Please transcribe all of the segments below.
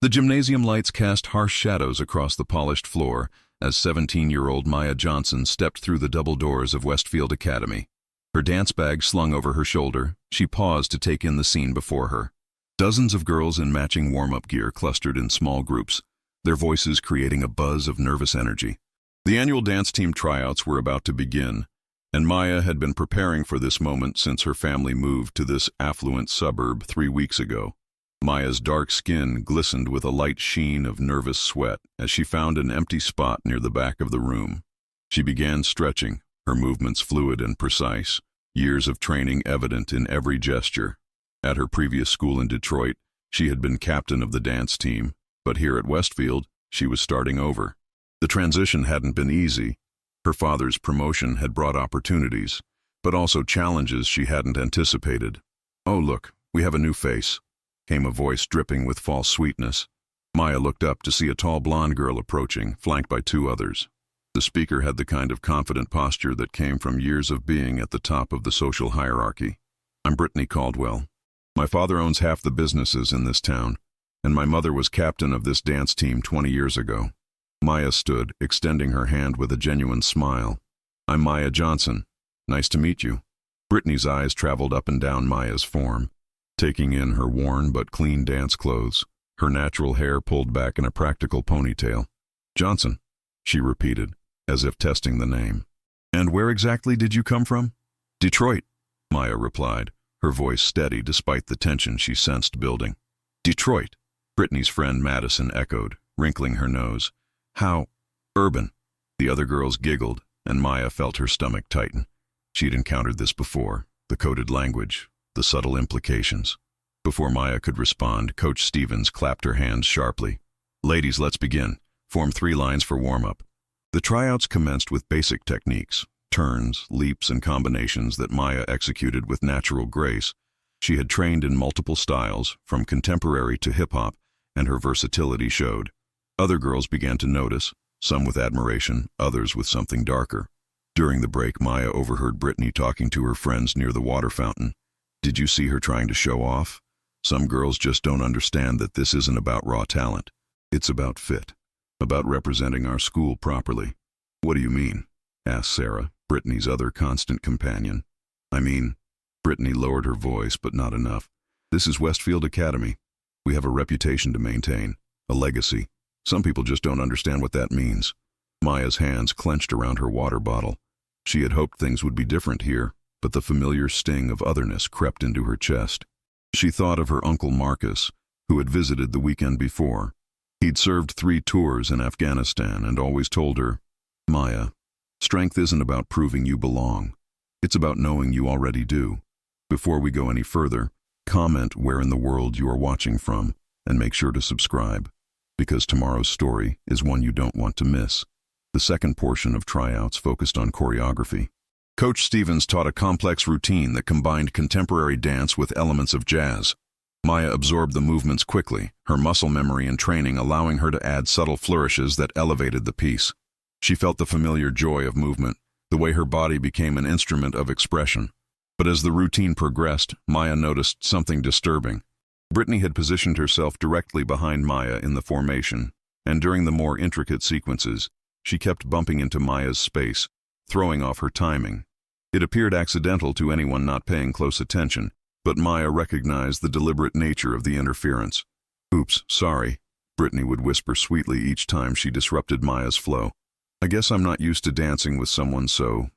The gymnasium lights cast harsh shadows across the polished floor as 17-year-old Maya Johnson stepped through the double doors of Westfield Academy. Her dance bag slung over her shoulder, she paused to take in the scene before her. Dozens of girls in matching warm-up gear clustered in small groups, their voices creating a buzz of nervous energy. The annual dance team tryouts were about to begin, and Maya had been preparing for this moment since her family moved to this affluent suburb 3 weeks ago. Maya's dark skin glistened with a light sheen of nervous sweat as she found an empty spot near the back of the room. She began stretching, her movements fluid and precise, years of training evident in every gesture. At her previous school in Detroit, she had been captain of the dance team, but here at Westfield, she was starting over. The transition hadn't been easy. Her father's promotion had brought opportunities, but also challenges she hadn't anticipated. "Oh, look, we have a new face," came a voice dripping with false sweetness. Maya looked up to see a tall blonde girl approaching, flanked by 2 others. The speaker had the kind of confident posture that came from years of being at the top of the social hierarchy. "I'm Brittany Caldwell. My father owns half the businesses in this town, and my mother was captain of this dance team 20 years ago." Maya stood, extending her hand with a genuine smile. "I'm Maya Johnson. Nice to meet you." Brittany's eyes traveled up and down Maya's form, taking in her worn but clean dance clothes, her natural hair pulled back in a practical ponytail. "Johnson," she repeated, as if testing the name. "And where exactly did you come from?" "Detroit," Maya replied, her voice steady despite the tension she sensed building. "Detroit," Brittany's friend Madison echoed, wrinkling her nose. "How urban." The other girls giggled, and Maya felt her stomach tighten. She'd encountered this before, the coded language, the subtle implications. Before Maya could respond, Coach Stevens clapped her hands sharply. "Ladies, let's begin. Form 3 lines for warm-up." The tryouts commenced with basic techniques, turns, leaps, and combinations that Maya executed with natural grace. She had trained in multiple styles, from contemporary to hip-hop, and her versatility showed. Other girls began to notice, some with admiration, others with something darker. During the break, Maya overheard Brittany talking to her friends near the water fountain. "Did you see her trying to show off? Some girls just don't understand that this isn't about raw talent. It's about fit, about representing our school properly." "What do you mean?" asked Sarah, Brittany's other constant companion. "I mean," Brittany lowered her voice, but not enough. "This is Westfield Academy. We have a reputation to maintain, a legacy. Some people just don't understand what that means." Maya's hands clenched around her water bottle. She had hoped things would be different here, but the familiar sting of otherness crept into her chest. She thought of her uncle Marcus, who had visited the weekend before. He'd served 3 tours in Afghanistan and always told her, "Maya, strength isn't about proving you belong. It's about knowing you already do." Before we go any further, comment where in the world you are watching from, and make sure to subscribe, because tomorrow's story is one you don't want to miss. The second portion of tryouts focused on choreography. Coach Stevens taught a complex routine that combined contemporary dance with elements of jazz. Maya absorbed the movements quickly, her muscle memory and training allowing her to add subtle flourishes that elevated the piece. She felt the familiar joy of movement, the way her body became an instrument of expression. But as the routine progressed, Maya noticed something disturbing. Brittany had positioned herself directly behind Maya in the formation, and during the more intricate sequences, she kept bumping into Maya's space, throwing off her timing. It appeared accidental to anyone not paying close attention, but Maya recognized the deliberate nature of the interference. "Oops, sorry," Brittany would whisper sweetly each time she disrupted Maya's flow. "I guess I'm not used to dancing with someone so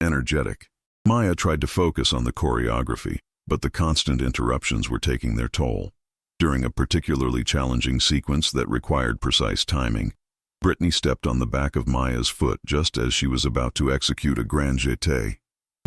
energetic." Maya tried to focus on the choreography, but the constant interruptions were taking their toll. During a particularly challenging sequence that required precise timing, Brittany stepped on the back of Maya's foot just as she was about to execute a grand jeté.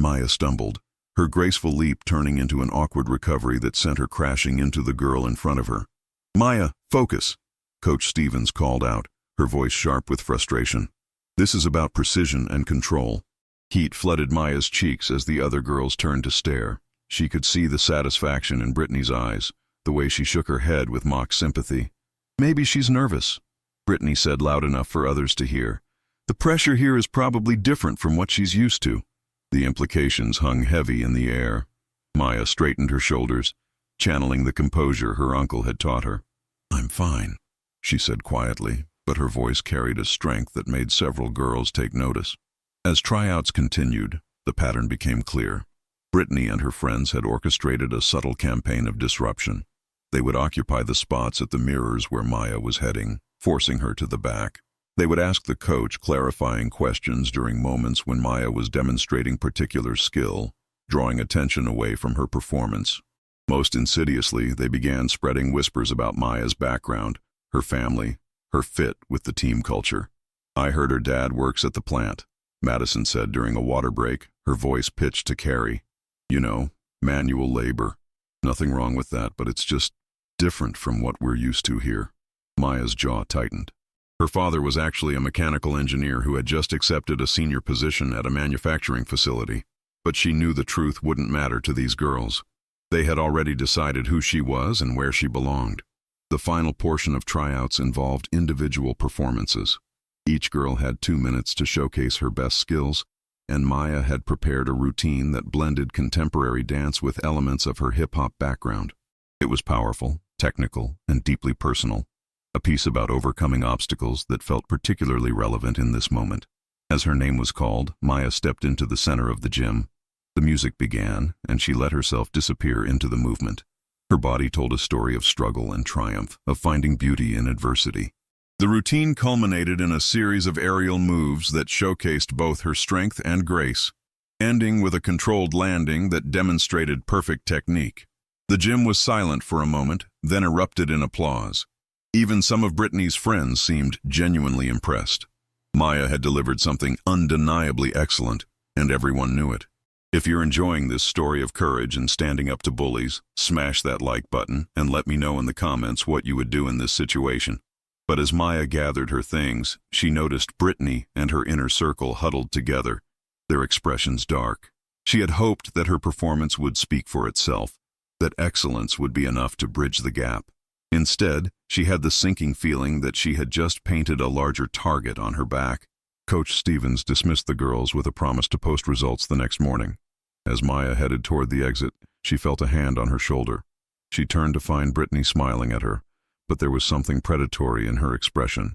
Maya stumbled, her graceful leap turning into an awkward recovery that sent her crashing into the girl in front of her. "Maya, focus!" Coach Stevens called out, her voice sharp with frustration. "This is about precision and control." Heat flooded Maya's cheeks as the other girls turned to stare. She could see the satisfaction in Brittany's eyes, the way she shook her head with mock sympathy. "Maybe she's nervous," Brittany said loud enough for others to hear. "The pressure here is probably different from what she's used to." The implications hung heavy in the air. Maya straightened her shoulders, channeling the composure her uncle had taught her. "I'm fine," she said quietly, but her voice carried a strength that made several girls take notice. As tryouts continued, the pattern became clear. Brittany and her friends had orchestrated a subtle campaign of disruption. They would occupy the spots at the mirrors where Maya was heading, forcing her to the back. They would ask the coach clarifying questions during moments when Maya was demonstrating particular skill, drawing attention away from her performance. Most insidiously, they began spreading whispers about Maya's background, her family, her fit with the team culture. "I heard her dad works at the plant," Madison said during a water break, her voice pitched to Carrie. "You know, manual labor. Nothing wrong with that, but it's just different from what we're used to here." Maya's jaw tightened. Her father was actually a mechanical engineer who had just accepted a senior position at a manufacturing facility. But she knew the truth wouldn't matter to these girls. They had already decided who she was and where she belonged. The final portion of tryouts involved individual performances. Each girl had 2 minutes to showcase her best skills, and Maya had prepared a routine that blended contemporary dance with elements of her hip-hop background. It was powerful, technical, and deeply personal, a piece about overcoming obstacles that felt particularly relevant in this moment. As her name was called, Maya stepped into the center of the gym. The music began, and she let herself disappear into the movement. Her body told a story of struggle and triumph, of finding beauty in adversity. The routine culminated in a series of aerial moves that showcased both her strength and grace, ending with a controlled landing that demonstrated perfect technique. The gym was silent for a moment, then erupted in applause. Even some of Brittany's friends seemed genuinely impressed. Maya had delivered something undeniably excellent, and everyone knew it. If you're enjoying this story of courage and standing up to bullies, smash that like button and let me know in the comments what you would do in this situation. But as Maya gathered her things, she noticed Brittany and her inner circle huddled together, their expressions dark. She had hoped that her performance would speak for itself, that excellence would be enough to bridge the gap. Instead, she had the sinking feeling that she had just painted a larger target on her back. Coach Stevens dismissed the girls with a promise to post results the next morning. As Maya headed toward the exit, she felt a hand on her shoulder. She turned to find Brittany smiling at her, but there was something predatory in her expression.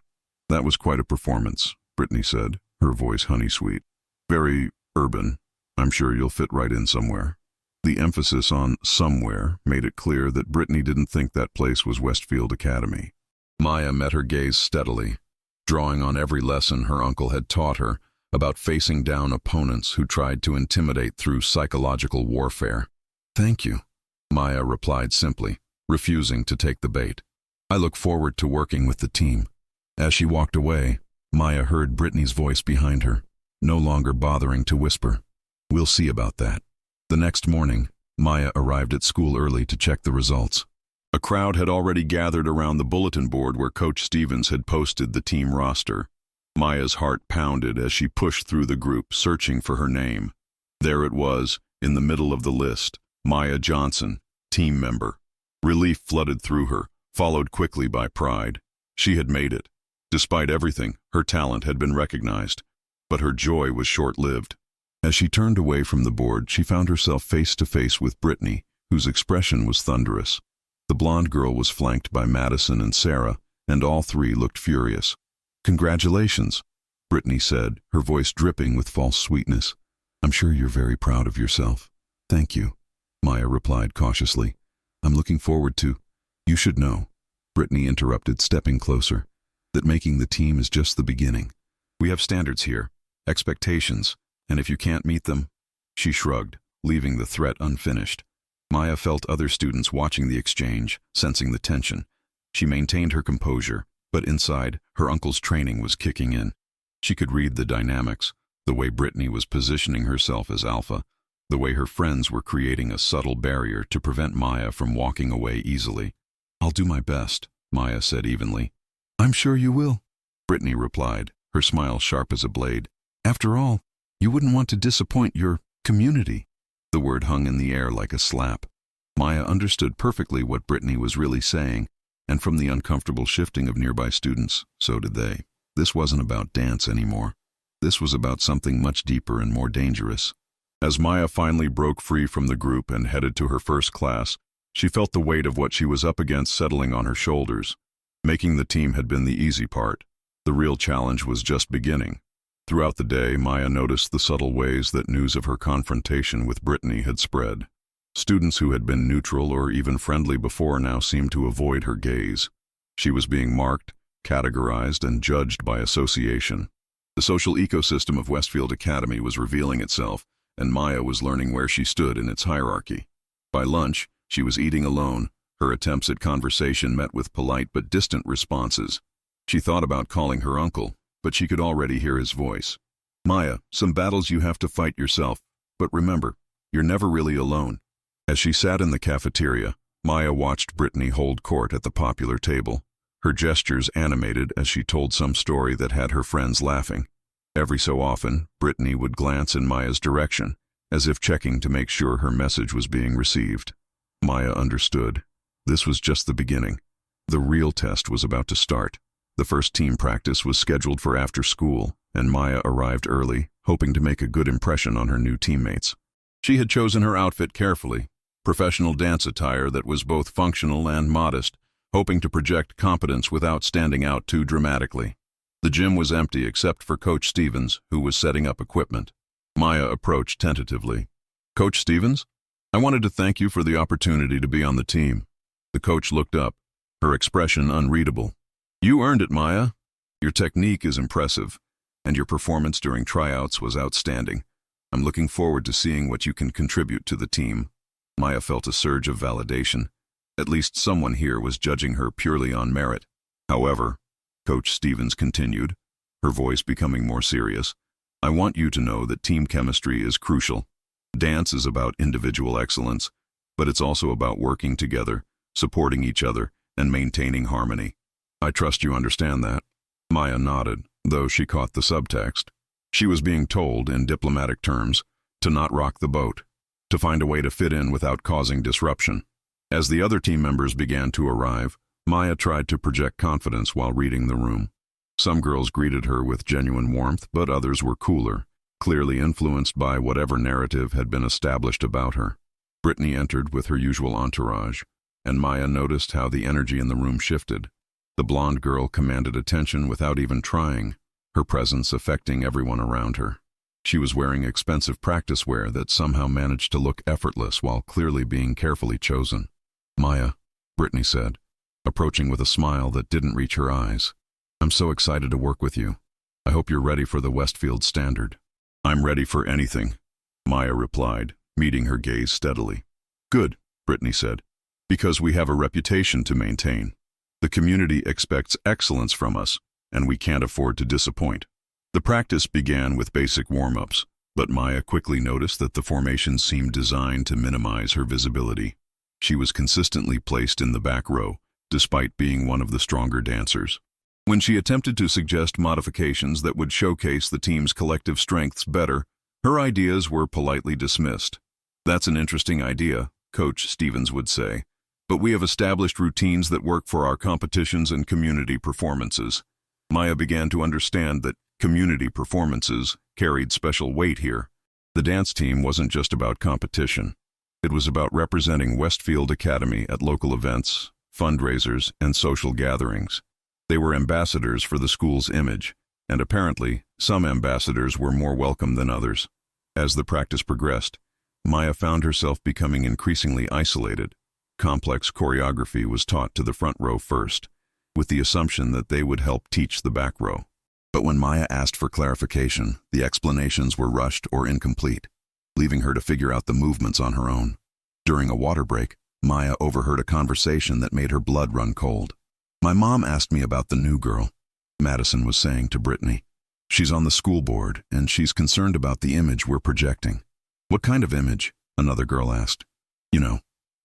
"That was quite a performance," Brittany said, her voice honey-sweet. "Very urban. I'm sure you'll fit right in somewhere." The emphasis on somewhere made it clear that Brittany didn't think that place was Westfield Academy. Maya met her gaze steadily, drawing on every lesson her uncle had taught her about facing down opponents who tried to intimidate through psychological warfare. "Thank you," Maya replied simply, refusing to take the bait. "I look forward to working with the team." As she walked away, Maya heard Brittany's voice behind her, no longer bothering to whisper. "We'll see about that." The next morning, Maya arrived at school early to check the results. A crowd had already gathered around the bulletin board where Coach Stevens had posted the team roster. Maya's heart pounded as she pushed through the group, searching for her name. There it was, in the middle of the list, Maya Johnson, team member. Relief flooded through her, followed quickly by pride. She had made it. Despite everything, her talent had been recognized. But her joy was short-lived. As she turned away from the board, she found herself face to face with Brittany, whose expression was thunderous. The blonde girl was flanked by Madison and Sarah, and all three looked furious. "Congratulations," Brittany said, her voice dripping with false sweetness. "I'm sure you're very proud of yourself." "Thank you," Maya replied cautiously. "I'm looking forward to—" "You should know," Brittany interrupted, stepping closer, "that making the team is just the beginning. We have standards here, expectations, and if you can't meet them—" She shrugged, leaving the threat unfinished. Maya felt other students watching the exchange, sensing the tension. She maintained her composure, but inside, her uncle's training was kicking in. She could read the dynamics, the way Brittany was positioning herself as alpha, the way her friends were creating a subtle barrier to prevent Maya from walking away easily. "I'll do my best," Maya said evenly. "I'm sure you will," Brittany replied, her smile sharp as a blade. "After all, you wouldn't want to disappoint your community." The word hung in the air like a slap. Maya understood perfectly what Brittany was really saying, and from the uncomfortable shifting of nearby students, so did they. This wasn't about dance anymore. This was about something much deeper and more dangerous. As Maya finally broke free from the group and headed to her first class, she felt the weight of what she was up against settling on her shoulders. Making the team had been the easy part. The real challenge was just beginning. Throughout the day, Maya noticed the subtle ways that news of her confrontation with Brittany had spread. Students who had been neutral or even friendly before now seemed to avoid her gaze. She was being marked, categorized, and judged by association. The social ecosystem of Westfield Academy was revealing itself, and Maya was learning where she stood in its hierarchy. By lunch, she was eating alone. Her attempts at conversation met with polite but distant responses. She thought about calling her uncle, but she could already hear his voice. "Maya, some battles you have to fight yourself, but remember, you're never really alone." As she sat in the cafeteria, Maya watched Brittany hold court at the popular table. Her gestures animated as she told some story that had her friends laughing. Every so often, Brittany would glance in Maya's direction, as if checking to make sure her message was being received. Maya understood. This was just the beginning. The real test was about to start. The first team practice was scheduled for after school, and Maya arrived early, hoping to make a good impression on her new teammates. She had chosen her outfit carefully, professional dance attire that was both functional and modest, hoping to project competence without standing out too dramatically. The gym was empty except for Coach Stevens, who was setting up equipment. Maya approached tentatively. "Coach Stevens, I wanted to thank you for the opportunity to be on the team." The coach looked up, her expression unreadable. "You earned it, Maya. Your technique is impressive, and your performance during tryouts was outstanding. I'm looking forward to seeing what you can contribute to the team." Maya felt a surge of validation. At least someone here was judging her purely on merit. "However," Coach Stevens continued, her voice becoming more serious, "I want you to know that team chemistry is crucial. Dance is about individual excellence, but it's also about working together, supporting each other, and maintaining harmony. I trust you understand that." Maya nodded, though she caught the subtext. She was being told, in diplomatic terms, to not rock the boat, to find a way to fit in without causing disruption. As the other team members began to arrive, Maya tried to project confidence while reading the room. Some girls greeted her with genuine warmth, but others were cooler, clearly influenced by whatever narrative had been established about her. Brittany entered with her usual entourage, and Maya noticed how the energy in the room shifted. The blonde girl commanded attention without even trying, her presence affecting everyone around her. She was wearing expensive practice wear that somehow managed to look effortless while clearly being carefully chosen. "Maya," Brittany said, approaching with a smile that didn't reach her eyes, "I'm so excited to work with you. I hope you're ready for the Westfield standard." "I'm ready for anything," Maya replied, meeting her gaze steadily. "Good," Brittany said, "because we have a reputation to maintain. The community expects excellence from us, and we can't afford to disappoint." The practice began with basic warm-ups, but Maya quickly noticed that the formations seemed designed to minimize her visibility. She was consistently placed in the back row, despite being one of the stronger dancers. When she attempted to suggest modifications that would showcase the team's collective strengths better, her ideas were politely dismissed. "That's an interesting idea," Coach Stevens would say, "but we have established routines that work for our competitions and community performances." Maya began to understand that community performances carried special weight here. The dance team wasn't just about competition. It was about representing Westfield Academy at local events, fundraisers, and social gatherings. They were ambassadors for the school's image, and apparently, some ambassadors were more welcome than others. As the practice progressed, Maya found herself becoming increasingly isolated. Complex choreography was taught to the front row first, with the assumption that they would help teach the back row. But when Maya asked for clarification, the explanations were rushed or incomplete, leaving her to figure out the movements on her own. During a water break, Maya overheard a conversation that made her blood run cold. "My mom asked me about the new girl," Madison was saying to Brittany. "She's on the school board, and she's concerned about the image we're projecting." "What kind of image?" another girl asked. "You know,"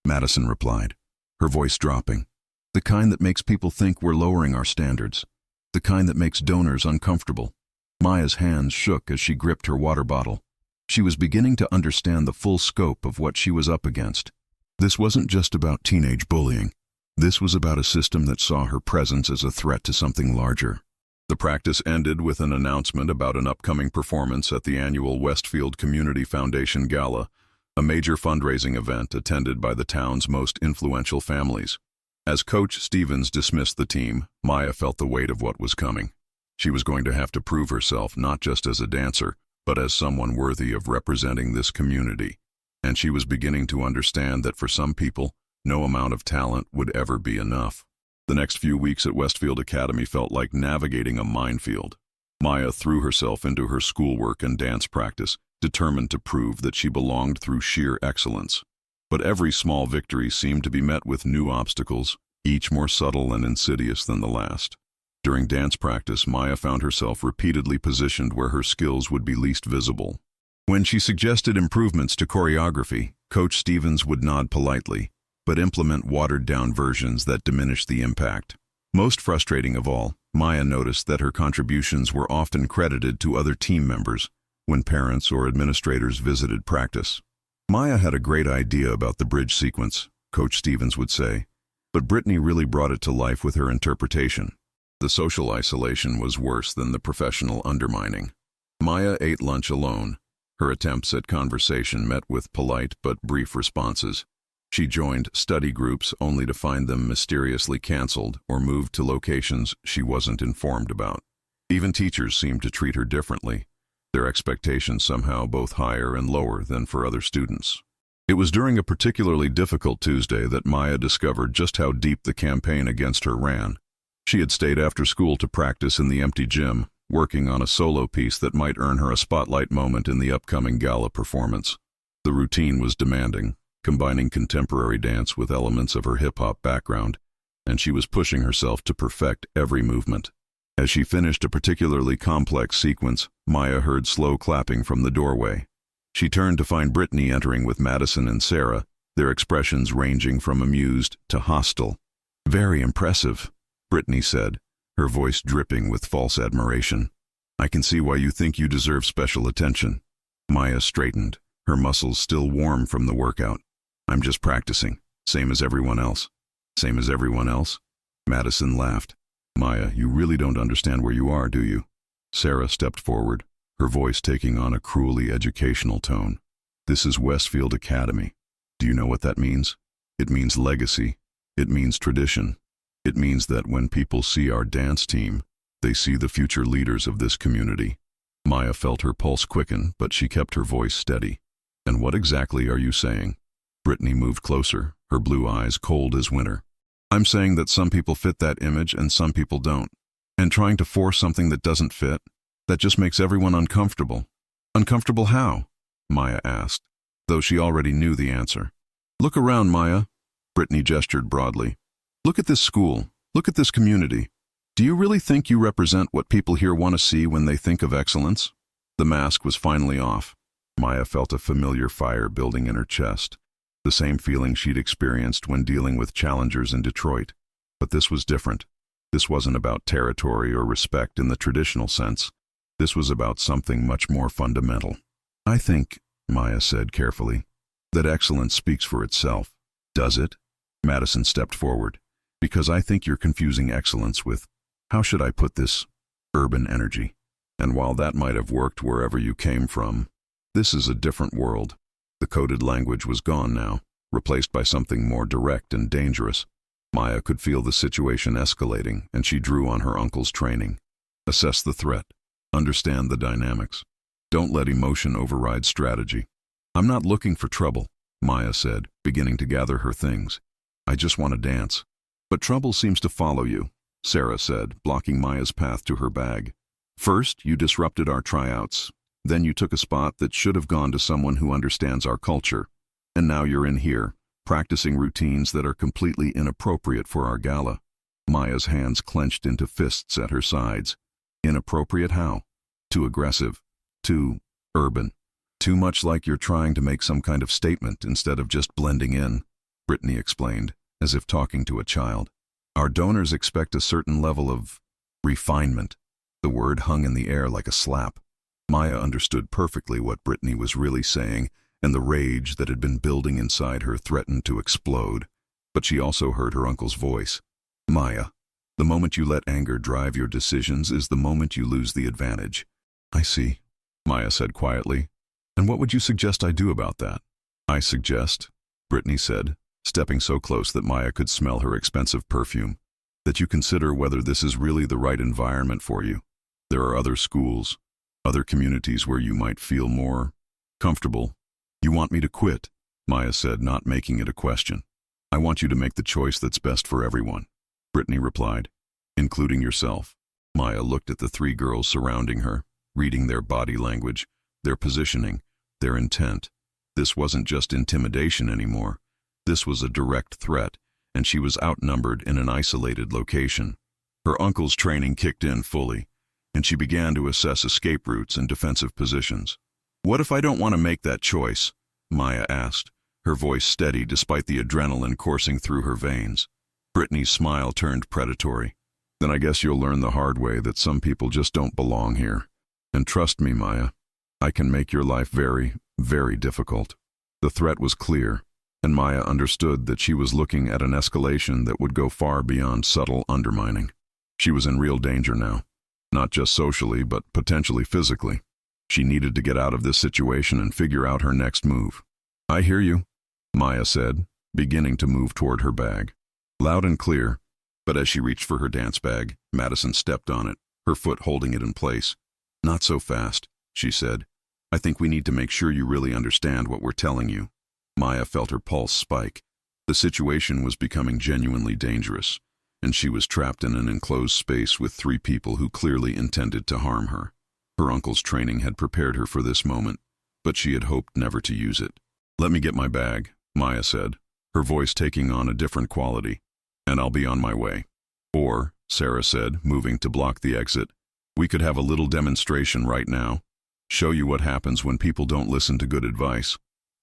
Madison replied, her voice dropping. "The kind that makes people think we're lowering our standards. The kind that makes donors uncomfortable." Maya's hands shook as she gripped her water bottle. She was beginning to understand the full scope of what she was up against. This wasn't just about teenage bullying. This was about a system that saw her presence as a threat to something larger. The practice ended with an announcement about an upcoming performance at the annual Westfield Community Foundation Gala, a major fundraising event attended by the town's most influential families. As Coach Stevens dismissed the team, Maya felt the weight of what was coming. She was going to have to prove herself not just as a dancer, but as someone worthy of representing this community. And she was beginning to understand that for some people, no amount of talent would ever be enough. The next few weeks at Westfield Academy felt like navigating a minefield. Maya threw herself into her schoolwork and dance practice, determined to prove that she belonged through sheer excellence. But every small victory seemed to be met with new obstacles, each more subtle and insidious than the last. During dance practice, Maya found herself repeatedly positioned where her skills would be least visible. When she suggested improvements to choreography, Coach Stevens would nod politely, but implement watered-down versions that diminished the impact. Most frustrating of all, Maya noticed that her contributions were often credited to other team members when parents or administrators visited practice. Maya had a great idea about the bridge sequence, Coach Stevens would say, but Brittany really brought it to life with her interpretation. The social isolation was worse than the professional undermining. Maya ate lunch alone. Her attempts at conversation met with polite but brief responses. She joined study groups only to find them mysteriously canceled or moved to locations she wasn't informed about. Even teachers seemed to treat her differently, their expectations somehow both higher and lower than for other students. It was during a particularly difficult Tuesday that Maya discovered just how deep the campaign against her ran. She had stayed after school to practice in the empty gym, working on a solo piece that might earn her a spotlight moment in the upcoming gala performance. The routine was demanding, combining contemporary dance with elements of her hip-hop background, and she was pushing herself to perfect every movement. As she finished a particularly complex sequence, Maya heard slow clapping from the doorway. She turned to find Brittany entering with Madison and Sarah, their expressions ranging from amused to hostile. "Very impressive," Brittany said, her voice dripping with false admiration. "I can see why you think you deserve special attention." Maya straightened, her muscles still warm from the workout. "I'm just practicing, same as everyone else." "Same as everyone else?" Madison laughed. "Maya, you really don't understand where you are, do you?" Sarah stepped forward, her voice taking on a cruelly educational tone. "This is Westfield Academy. Do you know what that means? It means legacy. It means tradition. It means that when people see our dance team, they see the future leaders of this community." Maya felt her pulse quicken, but she kept her voice steady. "And what exactly are you saying?" Brittany moved closer, her blue eyes cold as winter. "I'm saying that some people fit that image and some people don't. And trying to force something that doesn't fit, that just makes everyone uncomfortable." "Uncomfortable how?" Maya asked, though she already knew the answer. "Look around, Maya." Brittany gestured broadly. "Look at this school. Look at this community. Do you really think you represent what people here want to see when they think of excellence?" The mask was finally off. Maya felt a familiar fire building in her chest, the same feeling she'd experienced when dealing with challengers in Detroit. But this was different. This wasn't about territory or respect in the traditional sense. This was about something much more fundamental. "I think," Maya said carefully, "that excellence speaks for itself." "Does it?" Madison stepped forward. "Because I think you're confusing excellence with, how should I put this, urban energy. And while that might have worked wherever you came from, this is a different world." The coded language was gone now, replaced by something more direct and dangerous. Maya could feel the situation escalating, and she drew on her uncle's training. Assess the threat. Understand the dynamics. Don't let emotion override strategy. "I'm not looking for trouble," Maya said, beginning to gather her things. "I just want to dance." "But trouble seems to follow you," Sarah said, blocking Maya's path to her bag. "First, you disrupted our tryouts. Then you took a spot that should have gone to someone who understands our culture. And now you're in here, practicing routines that are completely inappropriate for our gala." Maya's hands clenched into fists at her sides. "Inappropriate how?" "Too aggressive. Too urban. Too much like you're trying to make some kind of statement instead of just blending in," Brittany explained, as if talking to a child. "Our donors expect a certain level of refinement." The word hung in the air like a slap. Maya understood perfectly what Brittany was really saying, and the rage that had been building inside her threatened to explode. But she also heard her uncle's voice. "Maya, the moment you let anger drive your decisions is the moment you lose the advantage." "I see," Maya said quietly. "And what would you suggest I do about that?" "I suggest," Brittany said, stepping so close that Maya could smell her expensive perfume. That you consider whether this is really the right environment for you. There are other schools, other communities where you might feel more comfortable. You want me to quit? Maya said, not making it a question. I want you to make the choice that's best for everyone, Brittany replied, including yourself. Maya looked at the three girls surrounding her, reading their body language, their positioning, their intent. This wasn't just intimidation anymore. This was a direct threat, and she was outnumbered in an isolated location. Her uncle's training kicked in fully, and she began to assess escape routes and defensive positions. What if I don't want to make that choice? Maya asked, her voice steady despite the adrenaline coursing through her veins. Brittany's smile turned predatory. Then I guess you'll learn the hard way that some people just don't belong here. And trust me, Maya, I can make your life very, very difficult. The threat was clear, and Maya understood that she was looking at an escalation that would go far beyond subtle undermining. She was in real danger now, not just socially, but potentially physically. She needed to get out of this situation and figure out her next move. I hear you, Maya said, beginning to move toward her bag. Loud and clear, but as she reached for her dance bag, Madison stepped on it, her foot holding it in place. Not so fast, she said. I think we need to make sure you really understand what we're telling you. Maya felt her pulse spike. The situation was becoming genuinely dangerous, and she was trapped in an enclosed space with three people who clearly intended to harm her. Her uncle's training had prepared her for this moment, but she had hoped never to use it. Let me get my bag, Maya said, her voice taking on a different quality, and I'll be on my way. Or, Sarah said, moving to block the exit, we could have a little demonstration right now. Show you what happens when people don't listen to good advice.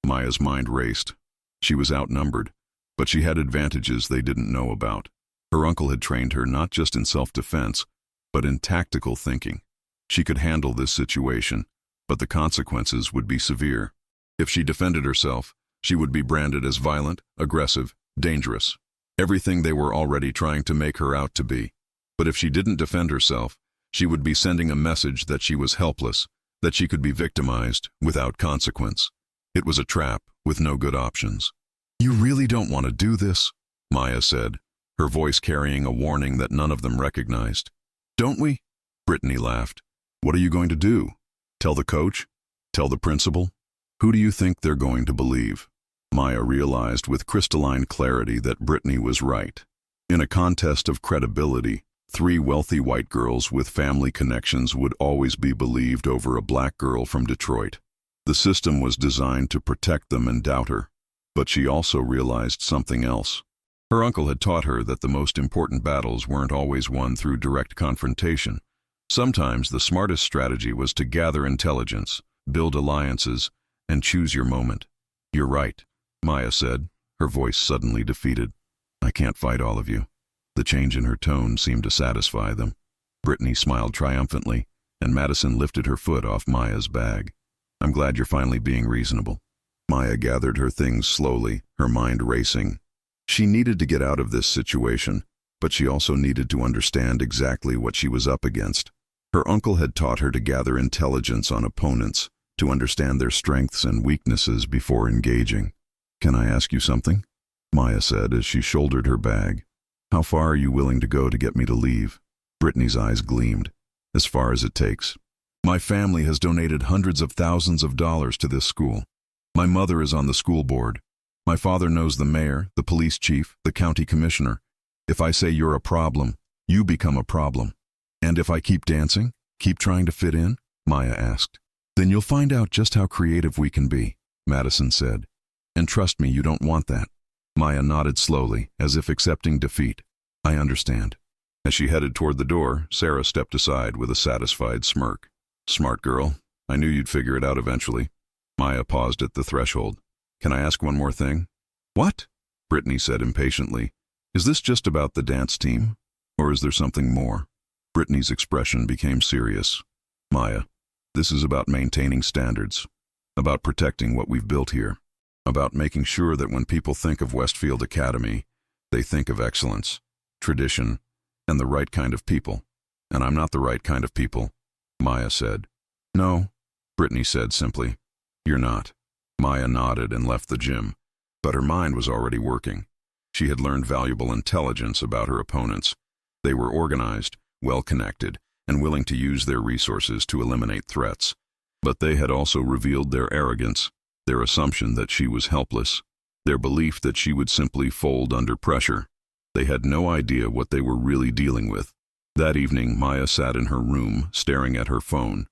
Maya's mind raced. She was outnumbered, but she had advantages they didn't know about. Her uncle had trained her not just in self-defense, but in tactical thinking. She could handle this situation, but the consequences would be severe. If she defended herself, she would be branded as violent, aggressive, dangerous. Everything they were already trying to make her out to be. But if she didn't defend herself, she would be sending a message that she was helpless, that she could be victimized without consequence. It was a trap with no good options. You really don't want to do this, Maya said, her voice carrying a warning that none of them recognized. Don't we? Brittany laughed. What are you going to do? Tell the coach? Tell the principal? Who do you think they're going to believe? Maya realized with crystalline clarity that Brittany was right. In a contest of credibility, three wealthy white girls with family connections would always be believed over a black girl from Detroit. The system was designed to protect them and doubt her. But she also realized something else. Her uncle had taught her that the most important battles weren't always won through direct confrontation. Sometimes the smartest strategy was to gather intelligence, build alliances, and choose your moment. You're right, Maya said, her voice suddenly defeated. I can't fight all of you. The change in her tone seemed to satisfy them. Brittany smiled triumphantly, and Madison lifted her foot off Maya's bag. I'm glad you're finally being reasonable. Maya gathered her things slowly, her mind racing. She needed to get out of this situation, but she also needed to understand exactly what she was up against. Her uncle had taught her to gather intelligence on opponents, to understand their strengths and weaknesses before engaging. Can I ask you something? Maya said as she shouldered her bag. How far are you willing to go to get me to leave? Brittany's eyes gleamed. As far as it takes. My family has donated hundreds of thousands of dollars to this school. My mother is on the school board. My father knows the mayor, the police chief, the county commissioner. If I say you're a problem, you become a problem. And if I keep dancing, keep trying to fit in? Maya asked. Then you'll find out just how creative we can be, Madison said. And trust me, you don't want that. Maya nodded slowly, as if accepting defeat. I understand. As she headed toward the door, Sarah stepped aside with a satisfied smirk. Smart girl. I knew you'd figure it out eventually. Maya paused at the threshold. Can I ask one more thing? What? Brittany said impatiently. Is this just about the dance team? Or is there something more? Brittany's expression became serious. Maya, this is about maintaining standards. About protecting what we've built here. About making sure that when people think of Westfield Academy, they think of excellence, tradition, and the right kind of people. And I'm not the right kind of people, Maya said. No, Brittany said simply. You're not. Maya nodded and left the gym. But her mind was already working. She had learned valuable intelligence about her opponents. They were organized, well-connected, and willing to use their resources to eliminate threats. But they had also revealed their arrogance, their assumption that she was helpless, their belief that she would simply fold under pressure. They had no idea what they were really dealing with. That evening, Maya sat in her room, staring at her phone.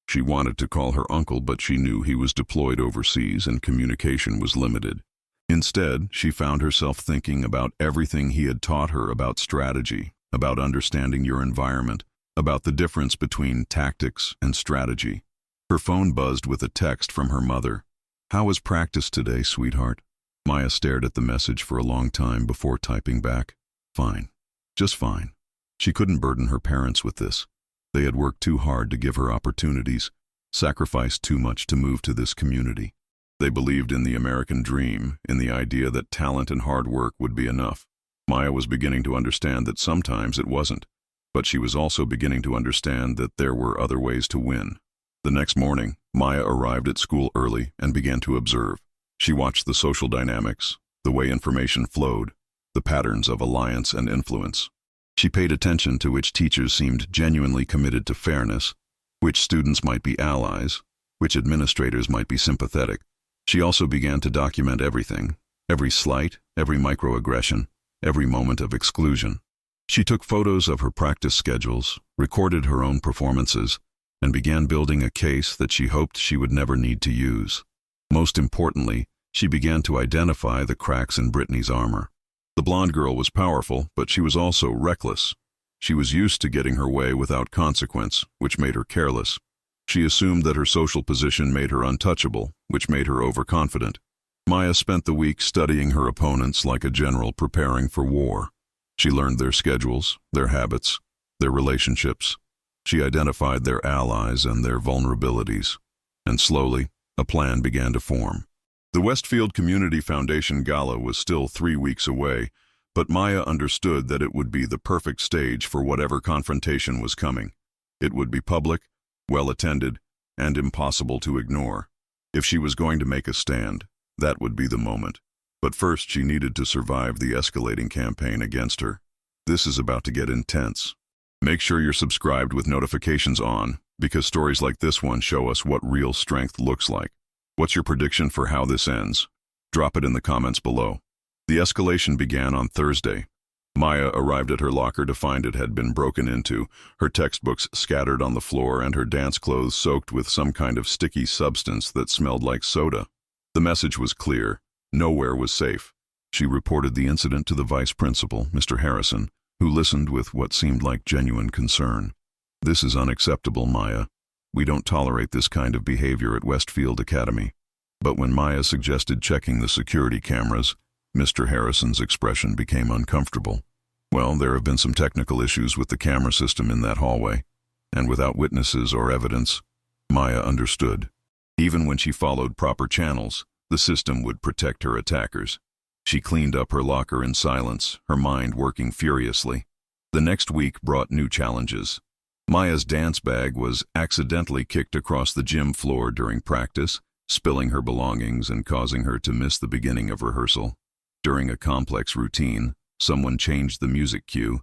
She wanted to call her uncle, but she knew he was deployed overseas and communication was limited. Instead, she found herself thinking about everything he had taught her about strategy, about understanding your environment, about the difference between tactics and strategy. Her phone buzzed with a text from her mother. "How was practice today, sweetheart?" Maya stared at the message for a long time before typing back, "Fine. Just fine." She couldn't burden her parents with this. They had worked too hard to give her opportunities, sacrificed too much to move to this community. They believed in the American dream, in the idea that talent and hard work would be enough. Maya was beginning to understand that sometimes it wasn't, but she was also beginning to understand that there were other ways to win. The next morning, Maya arrived at school early and began to observe. She watched the social dynamics, the way information flowed, the patterns of alliance and influence. She paid attention to which teachers seemed genuinely committed to fairness, which students might be allies, which administrators might be sympathetic. She also began to document everything, every slight, every microaggression, every moment of exclusion. She took photos of her practice schedules, recorded her own performances, and began building a case that she hoped she would never need to use. Most importantly, she began to identify the cracks in Brittany's armor. The blonde girl was powerful, but she was also reckless. She was used to getting her way without consequence, which made her careless. She assumed that her social position made her untouchable, which made her overconfident. Maya spent the week studying her opponents like a general preparing for war. She learned their schedules, their habits, their relationships. She identified their allies and their vulnerabilities. And slowly, a plan began to form. The Westfield Community Foundation Gala was still 3 weeks away, but Maya understood that it would be the perfect stage for whatever confrontation was coming. It would be public, well-attended, and impossible to ignore. If she was going to make a stand, that would be the moment. But first, she needed to survive the escalating campaign against her. This is about to get intense. Make sure you're subscribed with notifications on, because stories like this one show us what real strength looks like. What's your prediction for how this ends? Drop it in the comments below. The escalation began on Thursday. Maya arrived at her locker to find it had been broken into, her textbooks scattered on the floor and her dance clothes soaked with some kind of sticky substance that smelled like soda. The message was clear. Nowhere was safe. She reported the incident to the vice principal, Mr. Harrison, who listened with what seemed like genuine concern. "This is unacceptable, Maya. We don't tolerate this kind of behavior at Westfield Academy." But when Maya suggested checking the security cameras, Mr. Harrison's expression became uncomfortable. "Well, there have been some technical issues with the camera system in that hallway, and without witnesses or evidence." Maya understood. Even when she followed proper channels, the system would protect her attackers. She cleaned up her locker in silence, her mind working furiously. The next week brought new challenges. Maya's dance bag was accidentally kicked across the gym floor during practice, spilling her belongings and causing her to miss the beginning of rehearsal. During a complex routine, someone changed the music cue,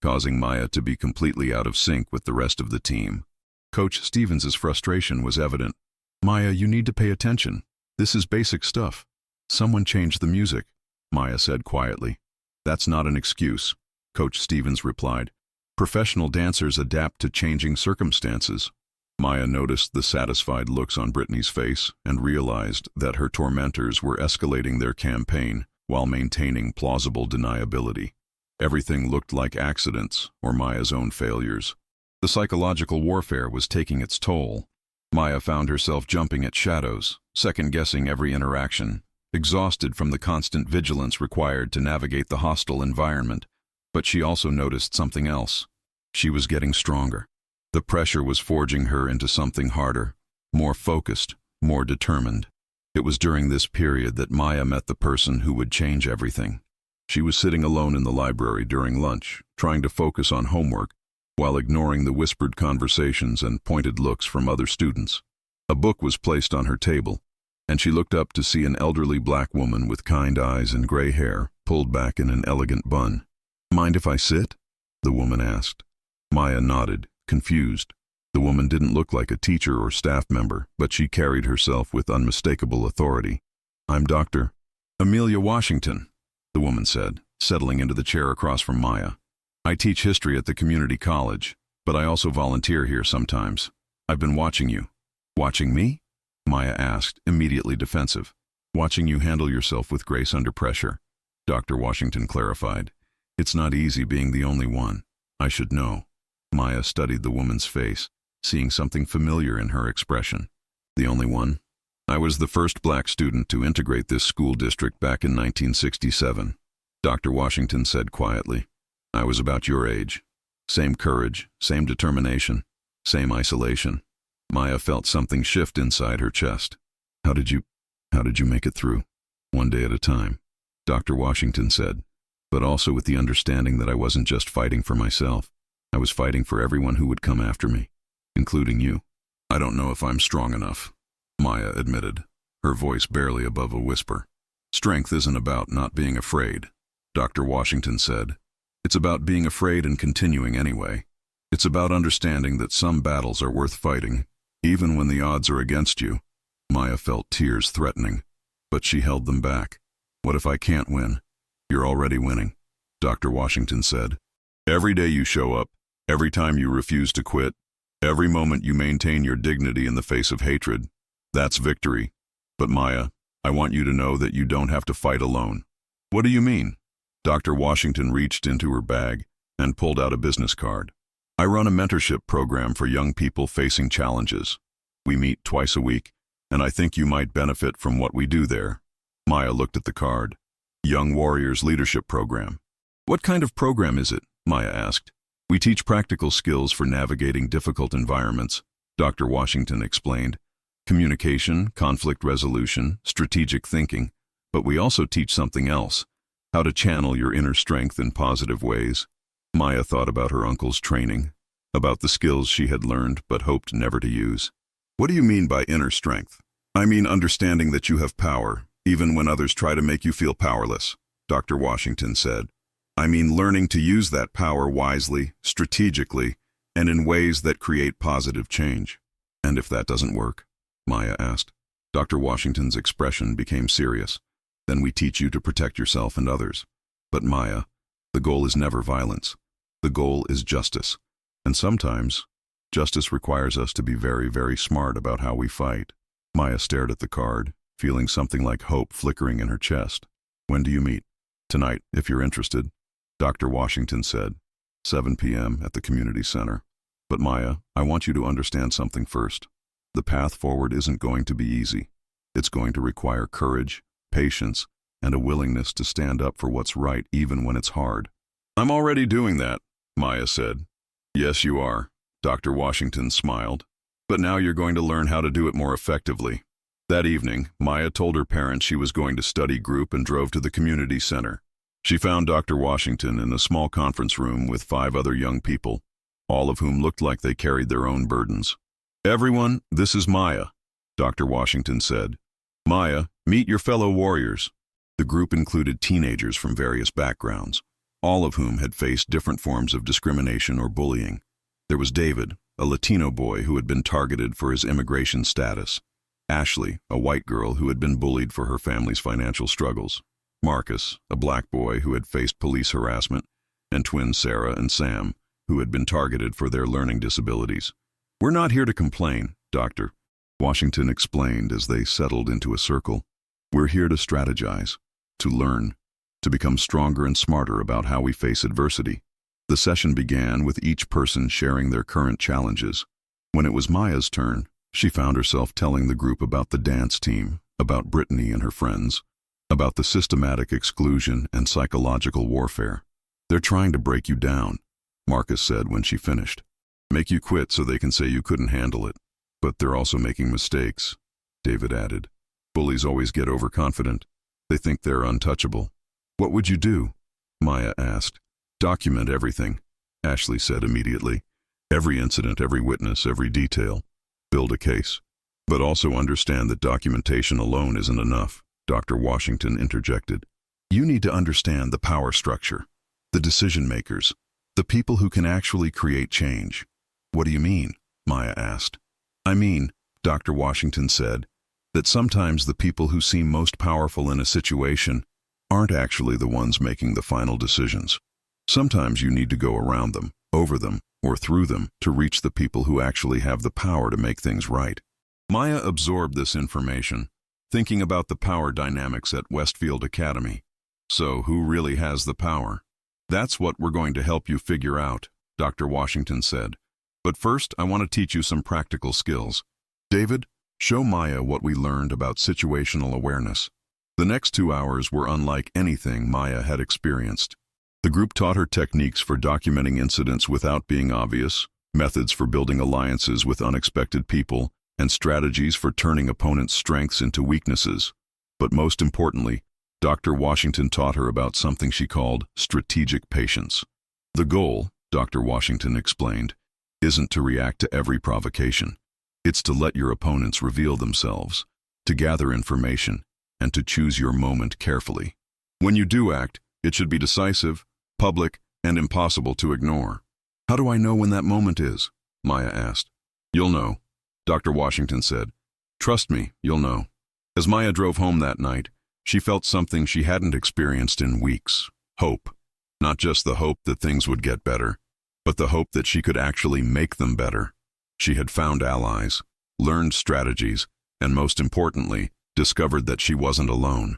causing Maya to be completely out of sync with the rest of the team. Coach Stevens' frustration was evident. "Maya, you need to pay attention. This is basic stuff." "Someone changed the music," Maya said quietly. "That's not an excuse," Coach Stevens replied. "Professional dancers adapt to changing circumstances." Maya noticed the satisfied looks on Brittany's face and realized that her tormentors were escalating their campaign while maintaining plausible deniability. Everything looked like accidents or Maya's own failures. The psychological warfare was taking its toll. Maya found herself jumping at shadows, second-guessing every interaction, exhausted from the constant vigilance required to navigate the hostile environment. But she also noticed something else. She was getting stronger. The pressure was forging her into something harder, more focused, more determined. It was during this period that Maya met the person who would change everything. She was sitting alone in the library during lunch, trying to focus on homework, while ignoring the whispered conversations and pointed looks from other students. A book was placed on her table. and she looked up to see an elderly black woman with kind eyes and gray hair pulled back in an elegant bun. "Mind if I sit?" the woman asked. Maya nodded, confused. The woman didn't look like a teacher or staff member, but she carried herself with unmistakable authority. "I'm Dr. Amelia Washington," the woman said, settling into the chair across from Maya. "I teach history at the community college, but I also volunteer here sometimes. I've been watching you." "Watching me?" Maya asked, immediately defensive. "Watching you handle yourself with grace under pressure," Dr. Washington clarified. "It's not easy being the only one. I should know." Maya studied the woman's face, seeing something familiar in her expression. "The only one? I was the first black student to integrate this school district back in 1967, Dr. Washington said quietly. "I was about your age. Same courage, same determination, same isolation." Maya felt something shift inside her chest. How did you make it through?" "One day at a time," Dr. Washington said, "but also with the understanding that I wasn't just fighting for myself. I was fighting for everyone who would come after me, including you." "I don't know if I'm strong enough," Maya admitted, her voice barely above a whisper. "Strength isn't about not being afraid," Dr. Washington said. "It's about being afraid and continuing anyway. It's about understanding that some battles are worth fighting, even when the odds are against you." Maya felt tears threatening, but she held them back. "What if I can't win?" "You're already winning," Dr. Washington said. "Every day you show up, every time you refuse to quit, every moment you maintain your dignity in the face of hatred, that's victory. But Maya, I want you to know that you don't have to fight alone." "What do you mean?" Dr. Washington reached into her bag and pulled out a business card. "I run a mentorship program for young people facing challenges. We meet twice a week, and I think you might benefit from what we do there." Maya looked at the card. "Young Warriors Leadership Program." "What kind of program is it?" Maya asked. "We teach practical skills for navigating difficult environments," Dr. Washington explained. "Communication, conflict resolution, strategic thinking, but we also teach something else, how to channel your inner strength in positive ways." Maya thought about her uncle's training, about the skills she had learned but hoped never to use. "What do you mean by inner strength?" "I mean understanding that you have power, even when others try to make you feel powerless," Dr. Washington said. "I mean learning to use that power wisely, strategically, and in ways that create positive change." "And if that doesn't work?" Maya asked. Dr. Washington's expression became serious. "Then we teach you to protect yourself and others." "But Maya, the goal is never violence. The goal is justice. And sometimes, justice requires us to be very, very smart about how we fight." Maya stared at the card, feeling something like hope flickering in her chest. "When do you meet?" "Tonight, if you're interested," Dr. Washington said. 7 p.m. at the community center. "But Maya, I want you to understand something first. The path forward isn't going to be easy. It's going to require courage, patience, and a willingness to stand up for what's right even when it's hard." "I'm already doing that," Maya said. "Yes, you are," Dr. Washington smiled. "But now you're going to learn how to do it more effectively." That evening, Maya told her parents she was going to study group and drove to the community center. She found Dr. Washington in a small conference room with 5 other young people, all of whom looked like they carried their own burdens. "Everyone, this is Maya," Dr. Washington said. "Maya, meet your fellow warriors." The group included teenagers from various backgrounds, all of whom had faced different forms of discrimination or bullying. There was David, a Latino boy who had been targeted for his immigration status. Ashley, a white girl who had been bullied for her family's financial struggles. Marcus, a black boy who had faced police harassment, and twins Sarah and Sam, who had been targeted for their learning disabilities. "We're not here to complain, Dr. Washington explained as they settled into a circle. "We're here to strategize, to learn, to become stronger and smarter about how we face adversity." The session began with each person sharing their current challenges. When it was Maya's turn, she found herself telling the group about the dance team, about Brittany and her friends, about the systematic exclusion and psychological warfare. "They're trying to break you down," Marcus said when she finished. "Make you quit so they can say you couldn't handle it. But they're also making mistakes," David added. "Bullies always get overconfident. They think they're untouchable." "What would you do?" Maya asked. "Document everything," Ashley said immediately. "Every incident, every witness, every detail. Build a case." But also understand that documentation alone isn't enough, Dr. Washington interjected. You need to understand the power structure, the decision makers, the people who can actually create change. What do you mean? Maya asked. I mean, Dr. Washington said, that sometimes the people who seem most powerful in a situation aren't actually the ones making the final decisions. Sometimes you need to go around them, over them, or through them to reach the people who actually have the power to make things right. Maya absorbed this information, thinking about the power dynamics at Westfield Academy. So who really has the power? That's what we're going to help you figure out, Dr. Washington said. But first, I want to teach you some practical skills. David, show Maya what we learned about situational awareness. The next 2 hours were unlike anything Maya had experienced. The group taught her techniques for documenting incidents without being obvious, methods for building alliances with unexpected people, and strategies for turning opponents' strengths into weaknesses. But most importantly, Dr. Washington taught her about something she called strategic patience. The goal, Dr. Washington explained, isn't to react to every provocation. It's to let your opponents reveal themselves, to gather information, and to choose your moment carefully. When you do act, it should be decisive, public, and impossible to ignore. How do I know when that moment is? Maya asked. You'll know, Dr. Washington said. Trust me, you'll know. As Maya drove home that night, she felt something she hadn't experienced in weeks. Hope. Not just the hope that things would get better, but the hope that she could actually make them better. She had found allies, learned strategies, and most importantly, discovered that she wasn't alone.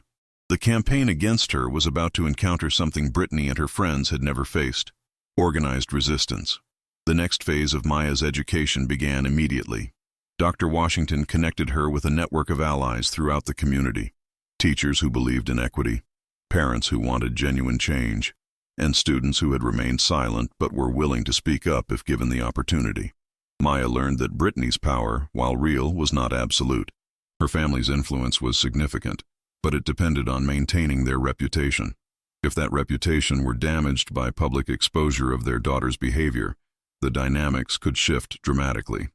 The campaign against her was about to encounter something Brittany and her friends had never faced: organized resistance. The next phase of Maya's education began immediately. Dr. Washington connected her with a network of allies throughout the community. Teachers who believed in equity, parents who wanted genuine change, and students who had remained silent but were willing to speak up if given the opportunity. Maya learned that Brittany's power, while real, was not absolute. Her family's influence was significant, but it depended on maintaining their reputation. If that reputation were damaged by public exposure of their daughter's behavior, the dynamics could shift dramatically.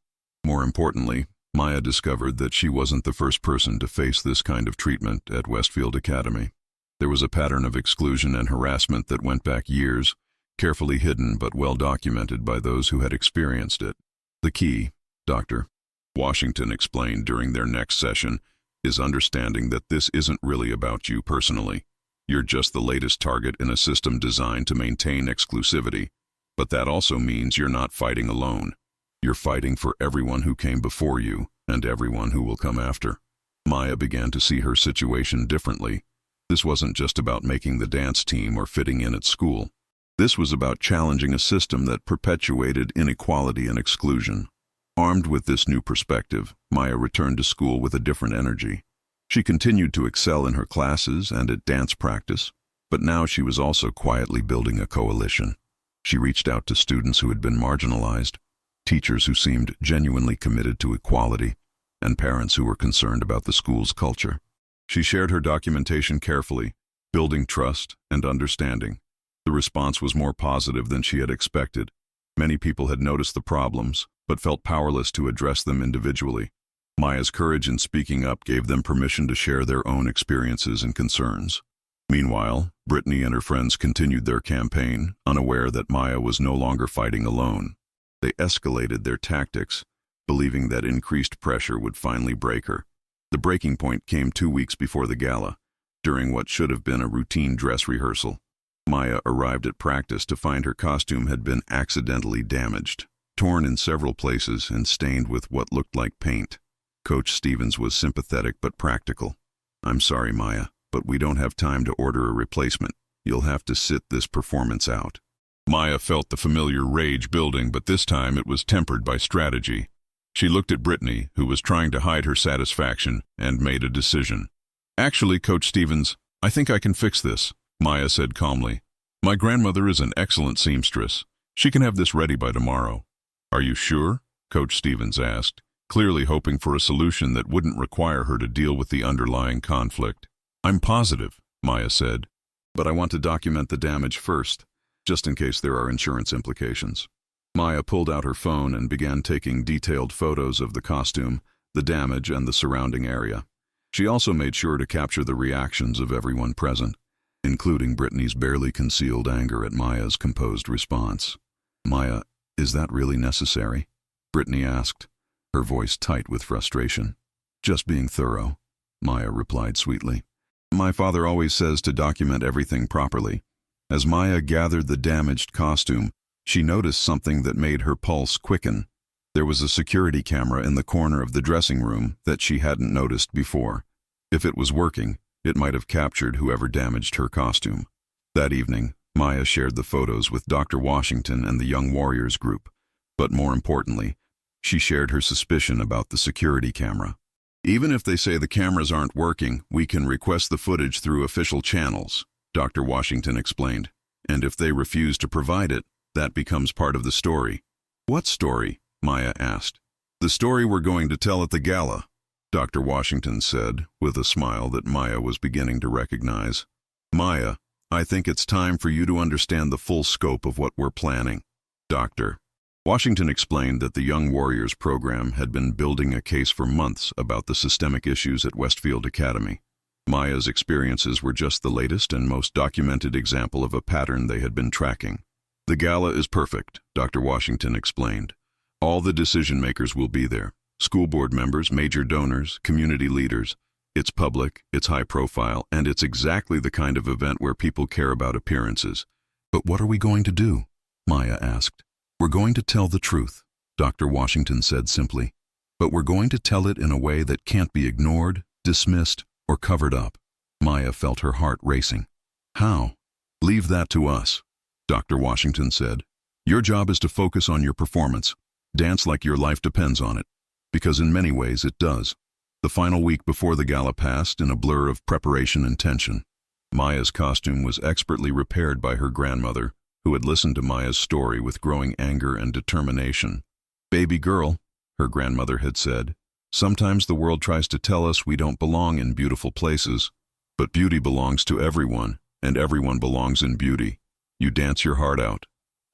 More importantly, Maya discovered that she wasn't the first person to face this kind of treatment at Westfield Academy. There was a pattern of exclusion and harassment that went back years, carefully hidden but well documented by those who had experienced it. The key, Dr. Washington explained during their next session, is understanding that this isn't really about you personally. You're just the latest target in a system designed to maintain exclusivity. But that also means you're not fighting alone. You're fighting for everyone who came before you and everyone who will come after. Maya began to see her situation differently. This wasn't just about making the dance team or fitting in at school. This was about challenging a system that perpetuated inequality and exclusion. Armed with this new perspective, Maya returned to school with a different energy. She continued to excel in her classes and at dance practice, but now she was also quietly building a coalition. She reached out to students who had been marginalized, teachers who seemed genuinely committed to equality, and parents who were concerned about the school's culture. She shared her documentation carefully, building trust and understanding. The response was more positive than she had expected. Many people had noticed the problems, but felt powerless to address them individually. Maya's courage in speaking up gave them permission to share their own experiences and concerns. Meanwhile, Brittany and her friends continued their campaign, unaware that Maya was no longer fighting alone. They escalated their tactics, believing that increased pressure would finally break her. The breaking point came 2 weeks before the gala, during what should have been a routine dress rehearsal. Maya arrived at practice to find her costume had been accidentally damaged, torn in several places and stained with what looked like paint. Coach Stevens was sympathetic but practical. "I'm sorry, Maya, but we don't have time to order a replacement. You'll have to sit this performance out." Maya felt the familiar rage building, but this time it was tempered by strategy. She looked at Brittany, who was trying to hide her satisfaction, and made a decision. "Actually, Coach Stevens, I think I can fix this," Maya said calmly. "My grandmother is an excellent seamstress. She can have this ready by tomorrow." "Are you sure?" Coach Stevens asked, clearly hoping for a solution that wouldn't require her to deal with the underlying conflict. "I'm positive," Maya said, "but I want to document the damage first, just in case there are insurance implications." Maya pulled out her phone and began taking detailed photos of the costume, the damage, and the surrounding area. She also made sure to capture the reactions of everyone present, including Brittany's barely concealed anger at Maya's composed response. "Maya, is that really necessary?" Brittany asked, her voice tight with frustration. "Just being thorough," Maya replied sweetly. "My father always says to document everything properly." As Maya gathered the damaged costume, she noticed something that made her pulse quicken. There was a security camera in the corner of the dressing room that she hadn't noticed before. If it was working, it might have captured whoever damaged her costume. That evening, Maya shared the photos with Dr. Washington and the Young Warriors group. But more importantly, she shared her suspicion about the security camera. "Even if they say the cameras aren't working, we can request the footage through official channels," Dr. Washington explained. "And if they refuse to provide it, that becomes part of the story." "What story?" Maya asked. "The story we're going to tell at the gala," Dr. Washington said, with a smile that Maya was beginning to recognize. "Maya, I think it's time for you to understand the full scope of what we're planning." Dr. Washington explained that the Young Warriors program had been building a case for months about the systemic issues at Westfield Academy. Maya's experiences were just the latest and most documented example of a pattern they had been tracking. "The gala is perfect," Dr. Washington explained. "All the decision makers will be there. School board members, major donors, community leaders. It's public, it's high profile, and it's exactly the kind of event where people care about appearances." "But what are we going to do?" Maya asked. "We're going to tell the truth," Dr. Washington said simply. "But we're going to tell it in a way that can't be ignored, dismissed, or covered up." Maya felt her heart racing. "How?" "Leave that to us," Dr. Washington said. "Your job is to focus on your performance. Dance like your life depends on it. Because in many ways it does." The final week before the gala passed in a blur of preparation and tension. Maya's costume was expertly repaired by her grandmother, who had listened to Maya's story with growing anger and determination. "Baby girl," her grandmother had said, "sometimes the world tries to tell us we don't belong in beautiful places. But beauty belongs to everyone, and everyone belongs in beauty. You dance your heart out."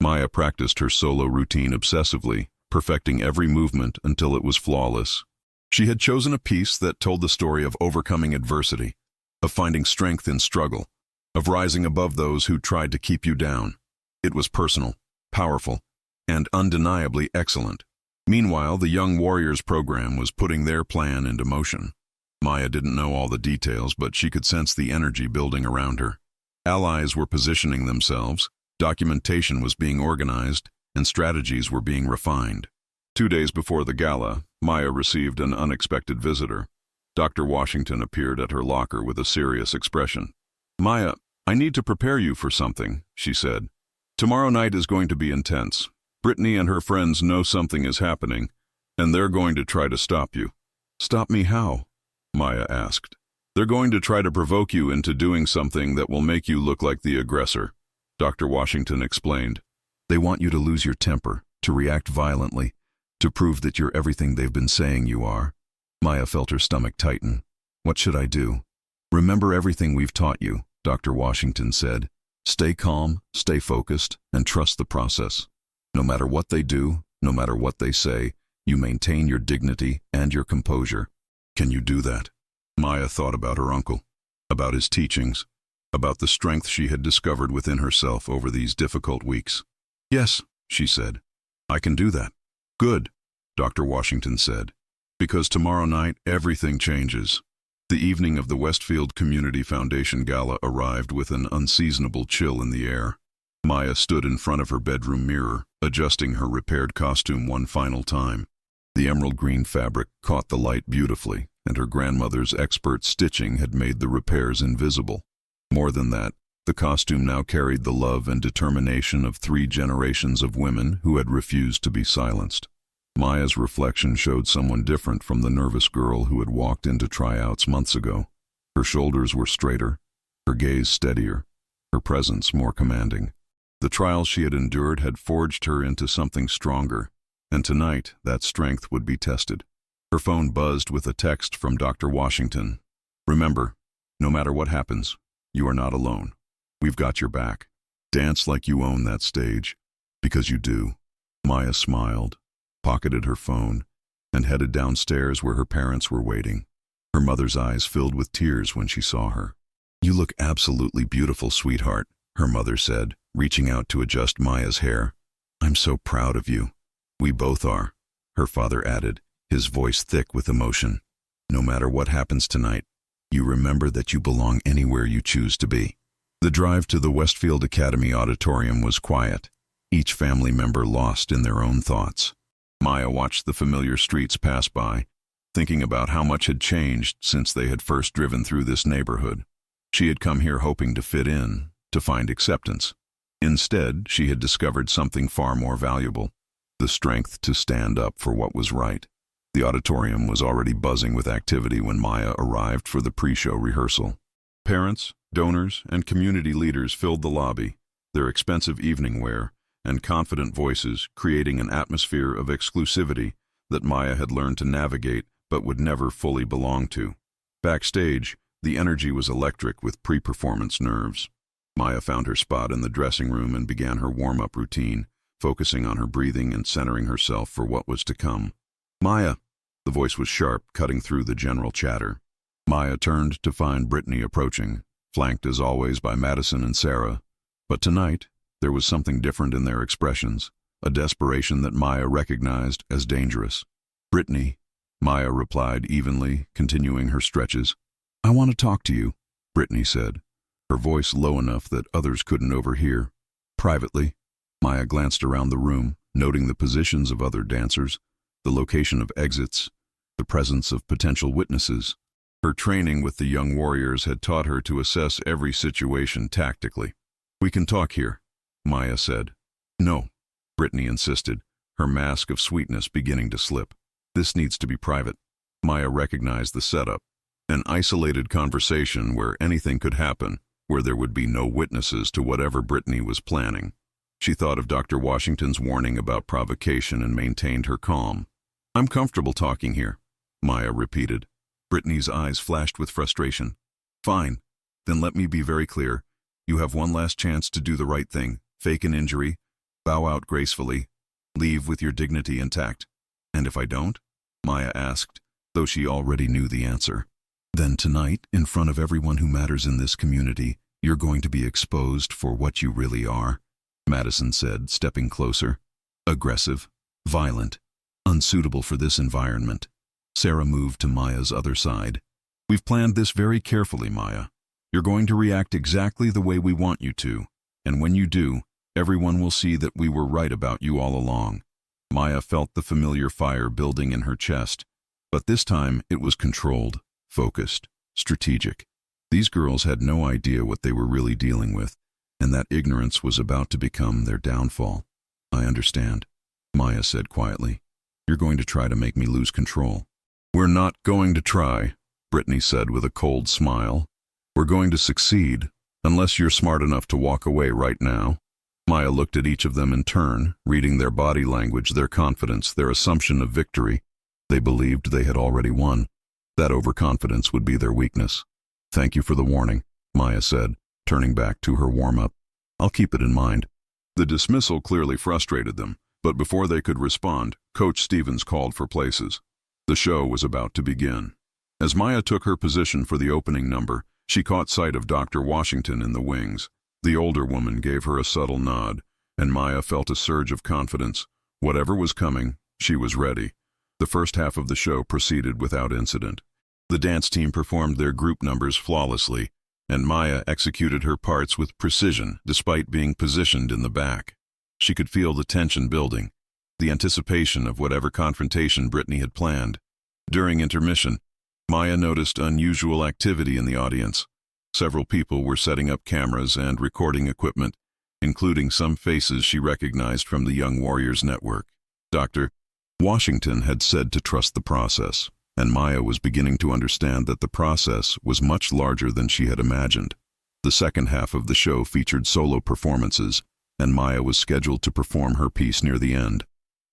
Maya practiced her solo routine obsessively, perfecting every movement until it was flawless. She had chosen a piece that told the story of overcoming adversity, of finding strength in struggle, of rising above those who tried to keep you down. It was personal, powerful, and undeniably excellent. Meanwhile, the Young Warriors program was putting their plan into motion. Maya didn't know all the details, but she could sense the energy building around her. Allies were positioning themselves, documentation was being organized, and strategies were being refined. 2 days before the gala, Maya received an unexpected visitor. Dr. Washington appeared at her locker with a serious expression. "Maya, I need to prepare you for something," she said. "Tomorrow night is going to be intense. Brittany and her friends know something is happening, and they're going to try to stop you." "Stop me how?" Maya asked. "They're going to try to provoke you into doing something that will make you look like the aggressor," Dr. Washington explained. "They want you to lose your temper, to react violently, to prove that you're everything they've been saying you are." Maya felt her stomach tighten. "What should I do?" "Remember everything we've taught you," Dr. Washington said. "Stay calm, stay focused, and trust the process. No matter what they do, no matter what they say, you maintain your dignity and your composure. Can you do that?" Maya thought about her uncle, about his teachings, about the strength she had discovered within herself over these difficult weeks. "Yes," she said, "I can do that." "Good," Dr. Washington said, "because tomorrow night everything changes." The evening of the Westfield Community Foundation Gala arrived with an unseasonable chill in the air. Maya stood in front of her bedroom mirror, adjusting her repaired costume one final time. The emerald green fabric caught the light beautifully, and her grandmother's expert stitching had made the repairs invisible. More than that, the costume now carried the love and determination of 3 generations of women who had refused to be silenced. Maya's reflection showed someone different from the nervous girl who had walked into Tryouts months ago. Her shoulders were straighter, her gaze steadier, her presence more commanding. The trials she had endured had forged her into something stronger, and tonight that strength would be tested. Her phone buzzed with a text from Dr. Washington. "Remember, no matter what happens, you are not alone. We've got your back. Dance like you own that stage, because you do." Maya smiled, pocketed her phone, and headed downstairs where her parents were waiting. Her mother's eyes filled with tears when she saw her. "You look absolutely beautiful, sweetheart," her mother said, reaching out to adjust Maya's hair. "I'm so proud of you." "We both are," her father added, his voice thick with emotion. "No matter what happens tonight, you remember that you belong anywhere you choose to be." The drive to the Westfield Academy auditorium was quiet, each family member lost in their own thoughts. Maya watched the familiar streets pass by, thinking about how much had changed since they had first driven through this neighborhood. She had come here hoping to fit in, to find acceptance. Instead, she had discovered something far more valuable: the strength to stand up for what was right. The auditorium was already buzzing with activity when Maya arrived for the pre-show rehearsal. Parents, donors, and community leaders filled the lobby, their expensive evening wear and confident voices creating an atmosphere of exclusivity that Maya had learned to navigate but would never fully belong to. Backstage, the energy was electric with pre-performance nerves. Maya found her spot in the dressing room and began her warm-up routine, focusing on her breathing and centering herself for what was to come. "Maya!" The voice was sharp, cutting through the general chatter. Maya turned to find Brittany approaching, flanked as always by Madison and Sarah. But tonight, there was something different in their expressions, a desperation that Maya recognized as dangerous. "Brittany," Maya replied evenly, continuing her stretches. "I want to talk to you," Brittany said, her voice low enough that others couldn't overhear. Privately, Maya glanced around the room, noting the positions of other dancers, the location of exits, the presence of potential witnesses. Her training with the young warriors had taught her to assess every situation tactically. "We can talk here," Maya said. "No," Brittany insisted, her mask of sweetness beginning to slip. "This needs to be private." Maya recognized the setup, an isolated conversation where anything could happen, where there would be no witnesses to whatever Brittany was planning. She thought of Dr. Washington's warning about provocation and maintained her calm. "I'm comfortable talking here," Maya repeated. Brittany's eyes flashed with frustration. "Fine, then let me be very clear. You have one last chance to do the right thing, fake an injury, bow out gracefully, leave with your dignity intact." "And if I don't?" Maya asked, though she already knew the answer. "Then tonight, in front of everyone who matters in this community, you're going to be exposed for what you really are," Madison said, stepping closer. "Aggressive, violent, unsuitable for this environment." Sarah moved to Maya's other side. "We've planned this very carefully, Maya. You're going to react exactly the way we want you to, and when you do, everyone will see that we were right about you all along." Maya felt the familiar fire building in her chest, but this time it was controlled, focused, strategic. These girls had no idea what they were really dealing with, and that ignorance was about to become their downfall. "I understand," Maya said quietly. "You're going to try to make me lose control." "We're not going to try," Brittany said with a cold smile. "We're going to succeed, unless you're smart enough to walk away right now." Maya looked at each of them in turn, reading their body language, their confidence, their assumption of victory. They believed they had already won. That overconfidence would be their weakness. "Thank you for the warning," Maya said, turning back to her warm-up. "I'll keep it in mind." The dismissal clearly frustrated them, but before they could respond, Coach Stevens called for places. The show was about to begin. As Maya took her position for the opening number, she caught sight of Dr. Washington in the wings. The older woman gave her a subtle nod, and Maya felt a surge of confidence. Whatever was coming, she was ready. The first half of the show proceeded without incident. The dance team performed their group numbers flawlessly, and Maya executed her parts with precision despite being positioned in the back. She could feel the tension building, the anticipation of whatever confrontation Brittany had planned. During intermission, Maya noticed unusual activity in the audience. Several people were setting up cameras and recording equipment, including some faces she recognized from the Young Warriors Network. Dr. Washington had said to trust the process, and Maya was beginning to understand that the process was much larger than she had imagined. The second half of the show featured solo performances, and Maya was scheduled to perform her piece near the end.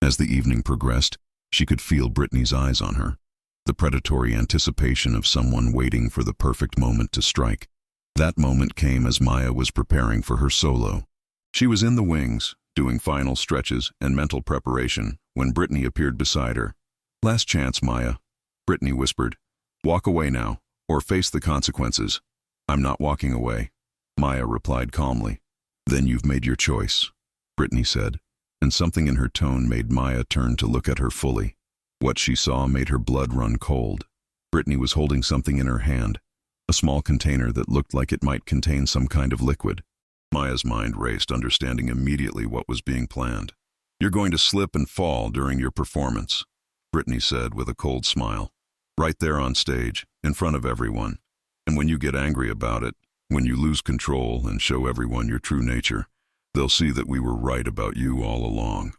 As the evening progressed, she could feel Brittany's eyes on her, the predatory anticipation of someone waiting for the perfect moment to strike. That moment came as Maya was preparing for her solo. She was in the wings, doing final stretches and mental preparation, when Brittany appeared beside her. Last chance, Maya, Brittany whispered. Walk away now, or face the consequences. I'm not walking away, Maya replied calmly. Then you've made your choice, Brittany said, and something in her tone made Maya turn to look at her fully. What she saw made her blood run cold. Brittany was holding something in her hand, a small container that looked like it might contain some kind of liquid. Maya's mind raced, understanding immediately what was being planned. You're going to slip and fall during your performance, Brittany said with a cold smile. Right there on stage, in front of everyone. And when you get angry about it, when you lose control and show everyone your true nature, they'll see that we were right about you all along.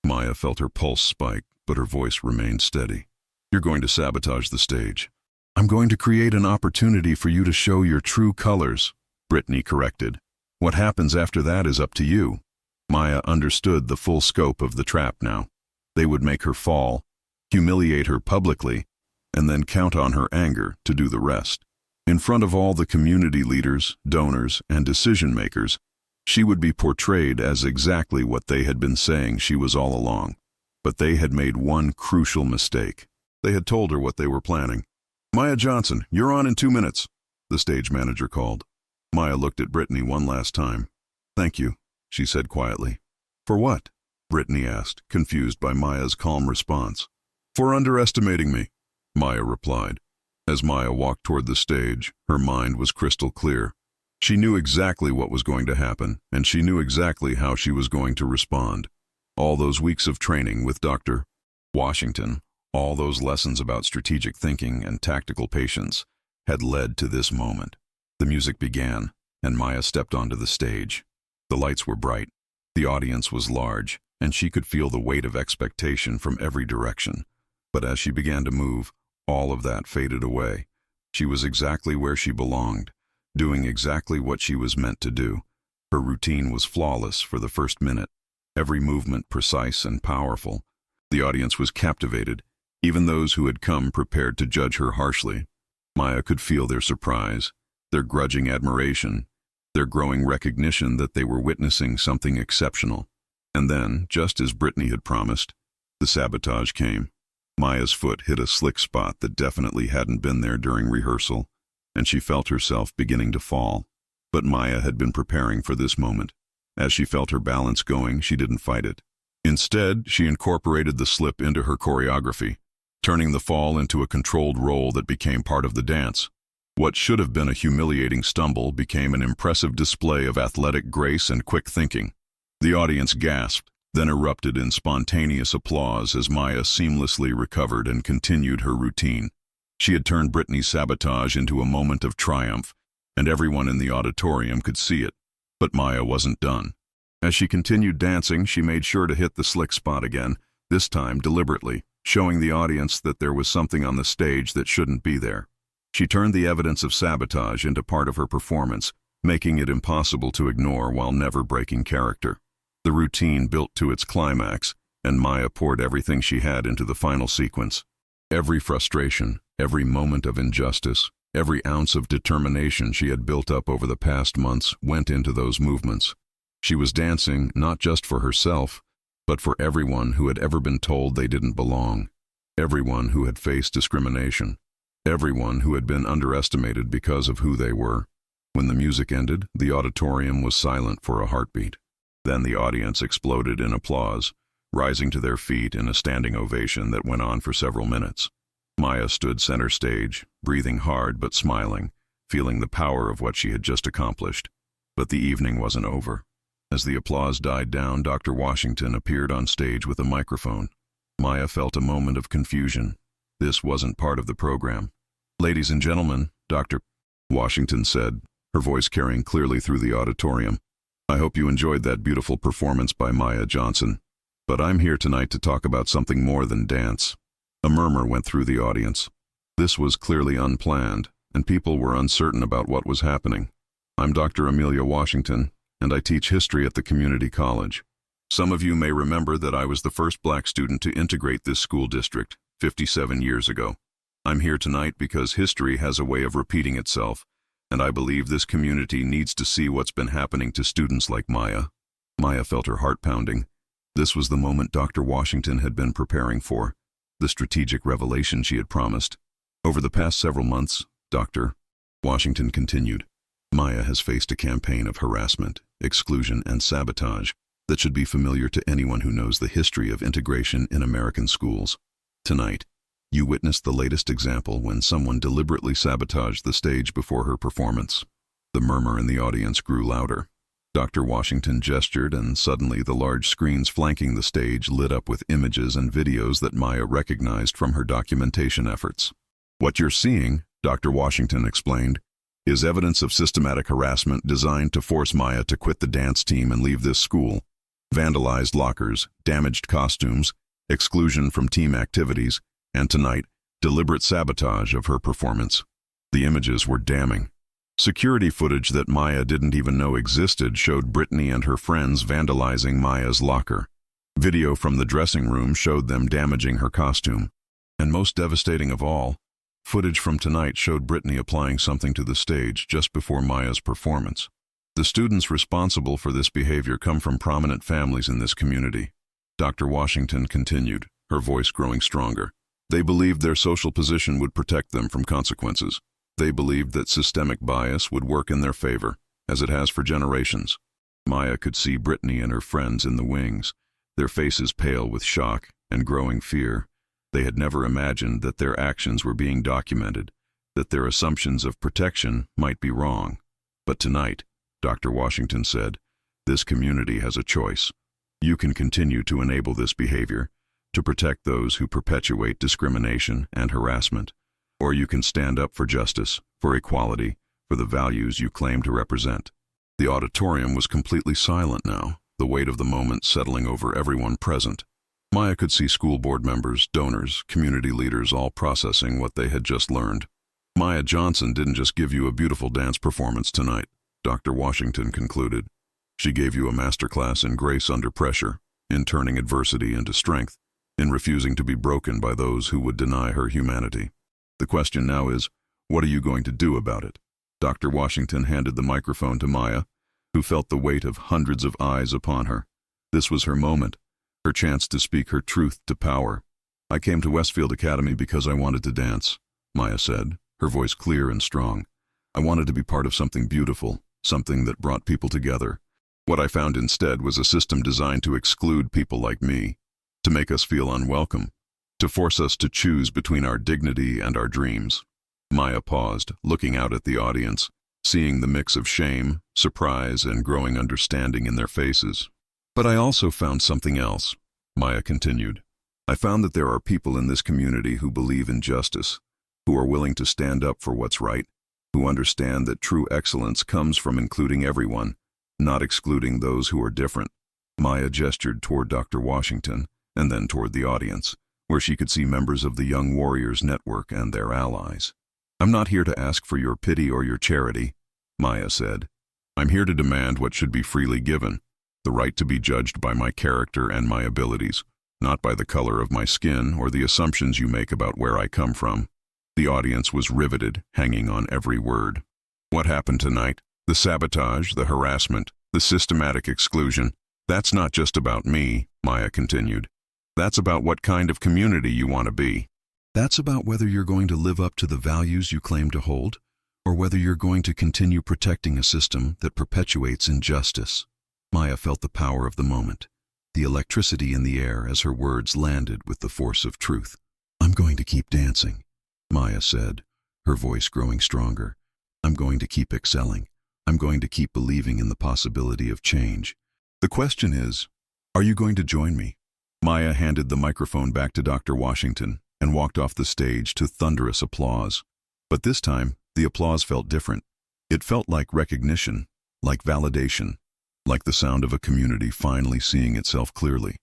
Maya felt her pulse spike, but her voice remained steady. You're going to sabotage the stage. I'm going to create an opportunity for you to show your true colors, Brittany corrected. What happens after that is up to you. Maya understood the full scope of the trap now. They would make her fall, humiliate her publicly, and then count on her anger to do the rest. In front of all the community leaders, donors, and decision-makers, she would be portrayed as exactly what they had been saying she was all along. But they had made one crucial mistake. They had told her what they were planning. Maya Johnson, you're on in 2 minutes, the stage manager called. Maya looked at Brittany one last time. Thank you, she said quietly. For what? Brittany asked, confused by Maya's calm response. For underestimating me, Maya replied. As Maya walked toward the stage, her mind was crystal clear. She knew exactly what was going to happen, and she knew exactly how she was going to respond. All those weeks of training with Dr. Washington, all those lessons about strategic thinking and tactical patience, had led to this moment. The music began, and Maya stepped onto the stage. The lights were bright, the audience was large, and she could feel the weight of expectation from every direction. But as she began to move, all of that faded away. She was exactly where she belonged, doing exactly what she was meant to do. Her routine was flawless for the first minute, every movement precise and powerful. The audience was captivated, even those who had come prepared to judge her harshly. Maya could feel their surprise, their grudging admiration, their growing recognition that they were witnessing something exceptional. And then, just as Brittany had promised, the sabotage came. Maya's foot hit a slick spot that definitely hadn't been there during rehearsal, and she felt herself beginning to fall. But Maya had been preparing for this moment. As she felt her balance going, she didn't fight it. Instead, she incorporated the slip into her choreography, turning the fall into a controlled roll that became part of the dance. What should have been a humiliating stumble became an impressive display of athletic grace and quick thinking. The audience gasped, then erupted in spontaneous applause as Maya seamlessly recovered and continued her routine. She had turned Brittany's sabotage into a moment of triumph, and everyone in the auditorium could see it. But Maya wasn't done. As she continued dancing, she made sure to hit the slick spot again, this time deliberately, showing the audience that there was something on the stage that shouldn't be there. She turned the evidence of sabotage into part of her performance, making it impossible to ignore while never breaking character. The routine built to its climax, and Maya poured everything she had into the final sequence. Every frustration, every moment of injustice, every ounce of determination she had built up over the past months went into those movements. She was dancing not just for herself, but for everyone who had ever been told they didn't belong, everyone who had faced discrimination, everyone who had been underestimated because of who they were. When the music ended, the auditorium was silent for a heartbeat. Then the audience exploded in applause, rising to their feet in a standing ovation that went on for several minutes. Maya stood center stage, breathing hard but smiling, feeling the power of what she had just accomplished. But the evening wasn't over. As the applause died down, Dr. Washington appeared on stage with a microphone. Maya felt a moment of confusion. This wasn't part of the program. Ladies and gentlemen, Dr. Washington said, her voice carrying clearly through the auditorium. I hope you enjoyed that beautiful performance by Maya Johnson. But I'm here tonight to talk about something more than dance. A murmur went through the audience. This was clearly unplanned, and people were uncertain about what was happening. I'm Dr. Amelia Washington, and I teach history at the community college. Some of you may remember that I was the first black student to integrate this school district 57 years ago. I'm here tonight because history has a way of repeating itself, and I believe this community needs to see what's been happening to students like Maya. Maya felt her heart pounding. This was the moment Dr. Washington had been preparing for. the strategic revelation she had promised. Over the past several months, Dr. Washington continued, Maya has faced a campaign of harassment, exclusion, and sabotage that should be familiar to anyone who knows the history of integration in American schools. Tonight, you witnessed the latest example when someone deliberately sabotaged the stage before her performance. The murmur in the audience grew louder. Dr. Washington gestured, and suddenly the large screens flanking the stage lit up with images and videos that Maya recognized from her documentation efforts. What you're seeing, Dr. Washington explained, is evidence of systematic harassment designed to force Maya to quit the dance team and leave this school. Vandalized lockers, damaged costumes, exclusion from team activities, and tonight, deliberate sabotage of her performance. The images were damning. Security footage that Maya didn't even know existed showed Brittany and her friends vandalizing Maya's locker. Video from the dressing room showed them damaging her costume. And most devastating of all, footage from tonight showed Brittany applying something to the stage just before Maya's performance. The students responsible for this behavior come from prominent families in this community. Dr. Washington continued, her voice growing stronger. They believed their social position would protect them from consequences. They believed that systemic bias would work in their favor, as it has for generations. Maya could see Brittany and her friends in the wings, their faces pale with shock and growing fear. They had never imagined that their actions were being documented, that their assumptions of protection might be wrong. But tonight, Dr. Washington said, this community has a choice. You can continue to enable this behavior, to protect those who perpetuate discrimination and harassment, or you can stand up for justice, for equality, for the values you claim to represent. The auditorium was completely silent now, the weight of the moment settling over everyone present. Maya could see school board members, donors, community leaders all processing what they had just learned. Maya Johnson didn't just give you a beautiful dance performance tonight, Dr. Washington concluded. She gave you a masterclass in grace under pressure, in turning adversity into strength, in refusing to be broken by those who would deny her humanity. The question now is, what are you going to do about it? Dr. Washington handed the microphone to Maya, who felt the weight of hundreds of eyes upon her. This was her moment, her chance to speak her truth to power. I came to Westfield Academy because I wanted to dance, Maya said, her voice clear and strong. I wanted to be part of something beautiful, something that brought people together. What I found instead was a system designed to exclude people like me, to make us feel unwelcome, to force us to choose between our dignity and our dreams. Maya paused, looking out at the audience, seeing the mix of shame, surprise, and growing understanding in their faces. But I also found something else, Maya continued. I found that there are people in this community who believe in justice, who are willing to stand up for what's right, who understand that true excellence comes from including everyone, not excluding those who are different. Maya gestured toward Dr. Washington, and then toward the audience, where she could see members of the Young Warriors Network and their allies. I'm not here to ask for your pity or your charity, Maya said. I'm here to demand what should be freely given, the right to be judged by my character and my abilities, not by the color of my skin or the assumptions you make about where I come from. The audience was riveted, hanging on every word. What happened tonight? The sabotage, the harassment, the systematic exclusion. That's not just about me, Maya continued. That's about what kind of community you want to be. That's about whether you're going to live up to the values you claim to hold, or whether you're going to continue protecting a system that perpetuates injustice. Maya felt the power of the moment, the electricity in the air as her words landed with the force of truth. I'm going to keep dancing, Maya said, her voice growing stronger. I'm going to keep excelling. I'm going to keep believing in the possibility of change. The question is, are you going to join me? Maya handed the microphone back to Dr. Washington and walked off the stage to thunderous applause. But this time, the applause felt different. It felt like recognition, like validation, like the sound of a community finally seeing itself clearly.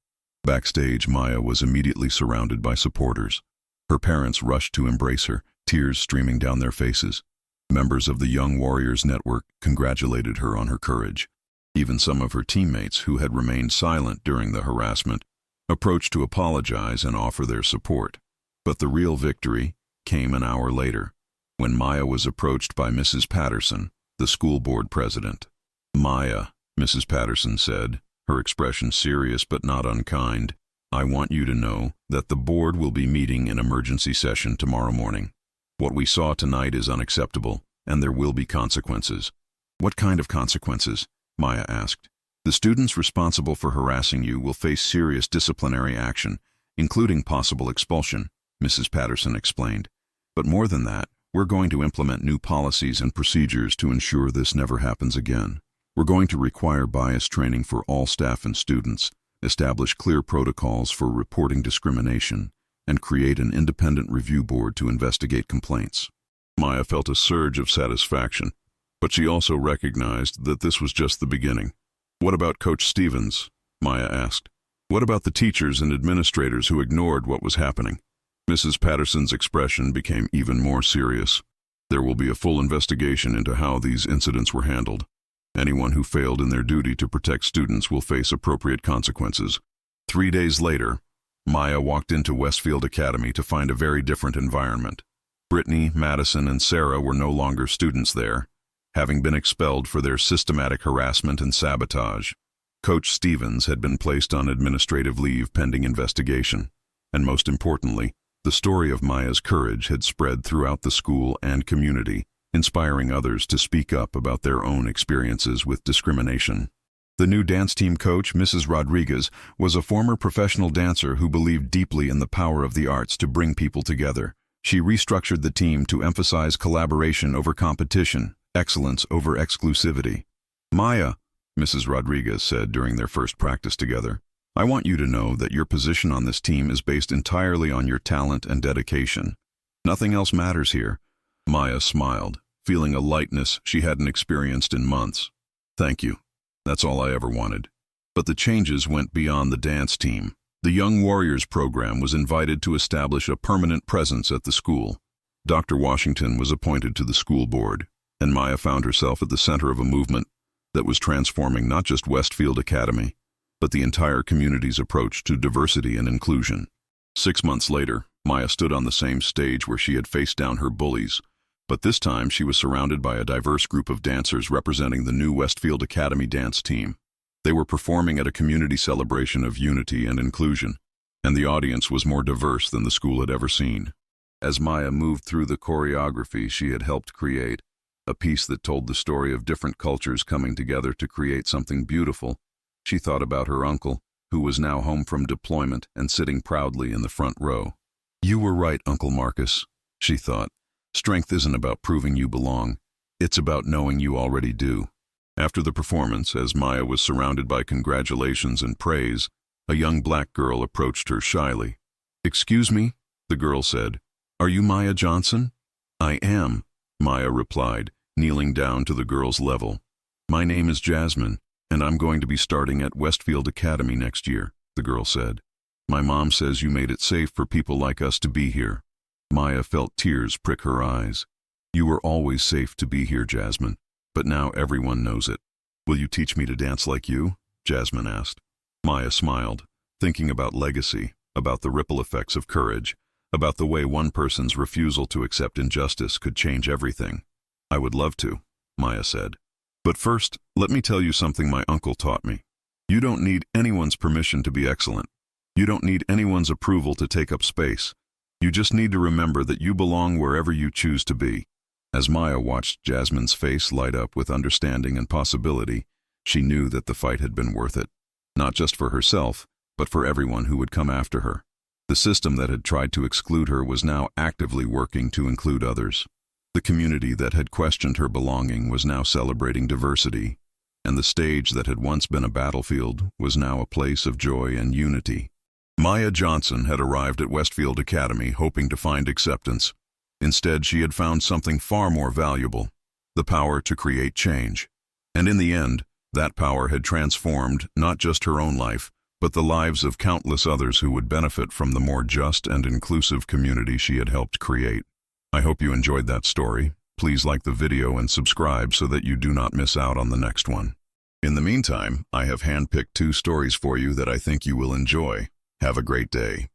Backstage, Maya was immediately surrounded by supporters. Her parents rushed to embrace her, tears streaming down their faces. Members of the Young Warriors Network congratulated her on her courage. Even some of her teammates, who had remained silent during the harassment, approached to apologize and offer their support. But the real victory came an hour later, when Maya was approached by Mrs. Patterson, the school board president. Maya, Mrs. Patterson said, her expression serious but not unkind, I want you to know that the board will be meeting in emergency session tomorrow morning. What we saw tonight is unacceptable, and there will be consequences." "What kind of consequences?" Maya asked. "The students responsible for harassing you will face serious disciplinary action, including possible expulsion," Mrs. Patterson explained. "But more than that, we're going to implement new policies and procedures to ensure this never happens again. We're going to require bias training for all staff and students, establish clear protocols for reporting discrimination, and create an independent review board to investigate complaints." Maya felt a surge of satisfaction, but she also recognized that this was just the beginning. "What about Coach Stevens?" Maya asked. "What about the teachers and administrators who ignored what was happening?" Mrs. Patterson's expression became even more serious. "There will be a full investigation into how these incidents were handled. Anyone who failed in their duty to protect students will face appropriate consequences." 3 days later, Maya walked into Westfield Academy to find a very different environment. Brittany, Madison, and Sarah were no longer students there, having been expelled for their systematic harassment and sabotage. Coach Stevens had been placed on administrative leave pending investigation, and most importantly, the story of Maya's courage had spread throughout the school and community, inspiring others to speak up about their own experiences with discrimination. The new dance team coach, Mrs. Rodriguez, was a former professional dancer who believed deeply in the power of the arts to bring people together. She restructured the team to emphasize collaboration over competition, excellence over exclusivity. "Maya," Mrs. Rodriguez said during their first practice together, "I want you to know that your position on this team is based entirely on your talent and dedication. Nothing else matters here." Maya smiled, feeling a lightness she hadn't experienced in months. "Thank you. That's all I ever wanted." But the changes went beyond the dance team. The Young Warriors program was invited to establish a permanent presence at the school. Dr. Washington was appointed to the school board, and Maya found herself at the center of a movement that was transforming not just Westfield Academy, but the entire community's approach to diversity and inclusion. 6 months later, Maya stood on the same stage where she had faced down her bullies, but this time she was surrounded by a diverse group of dancers representing the new Westfield Academy dance team. They were performing at a community celebration of unity and inclusion, and the audience was more diverse than the school had ever seen. As Maya moved through the choreography she had helped create, a piece that told the story of different cultures coming together to create something beautiful, she thought about her uncle, who was now home from deployment and sitting proudly in the front row. "You were right, Uncle Marcus," she thought. "Strength isn't about proving you belong. It's about knowing you already do." After the performance, as Maya was surrounded by congratulations and praise, a young black girl approached her shyly. "Excuse me," the girl said. "Are you Maya Johnson?" "I am," Maya replied, kneeling down to the girl's level. "My name is Jasmine, and I'm going to be starting at Westfield Academy next year," the girl said. "My mom says you made it safe for people like us to be here." Maya felt tears prick her eyes. "You were always safe to be here, Jasmine, but now everyone knows it. Will you teach me to dance like you?" Jasmine asked. Maya smiled, thinking about legacy, about the ripple effects of courage, about the way one person's refusal to accept injustice could change everything. "I would love to," Maya said. "But first, let me tell you something my uncle taught me. You don't need anyone's permission to be excellent. You don't need anyone's approval to take up space. You just need to remember that you belong wherever you choose to be." As Maya watched Jasmine's face light up with understanding and possibility, she knew that the fight had been worth it, not just for herself, but for everyone who would come after her. The system that had tried to exclude her was now actively working to include others. The community that had questioned her belonging was now celebrating diversity, and the stage that had once been a battlefield was now a place of joy and unity. Maya Johnson had arrived at Westfield Academy hoping to find acceptance. Instead, she had found something far more valuable, the power to create change. And in the end, that power had transformed not just her own life, but the lives of countless others who would benefit from the more just and inclusive community she had helped create. I hope you enjoyed that story. Please like the video and subscribe so that you do not miss out on the next one. In the meantime, I have handpicked 2 stories for you that I think you will enjoy. Have a great day.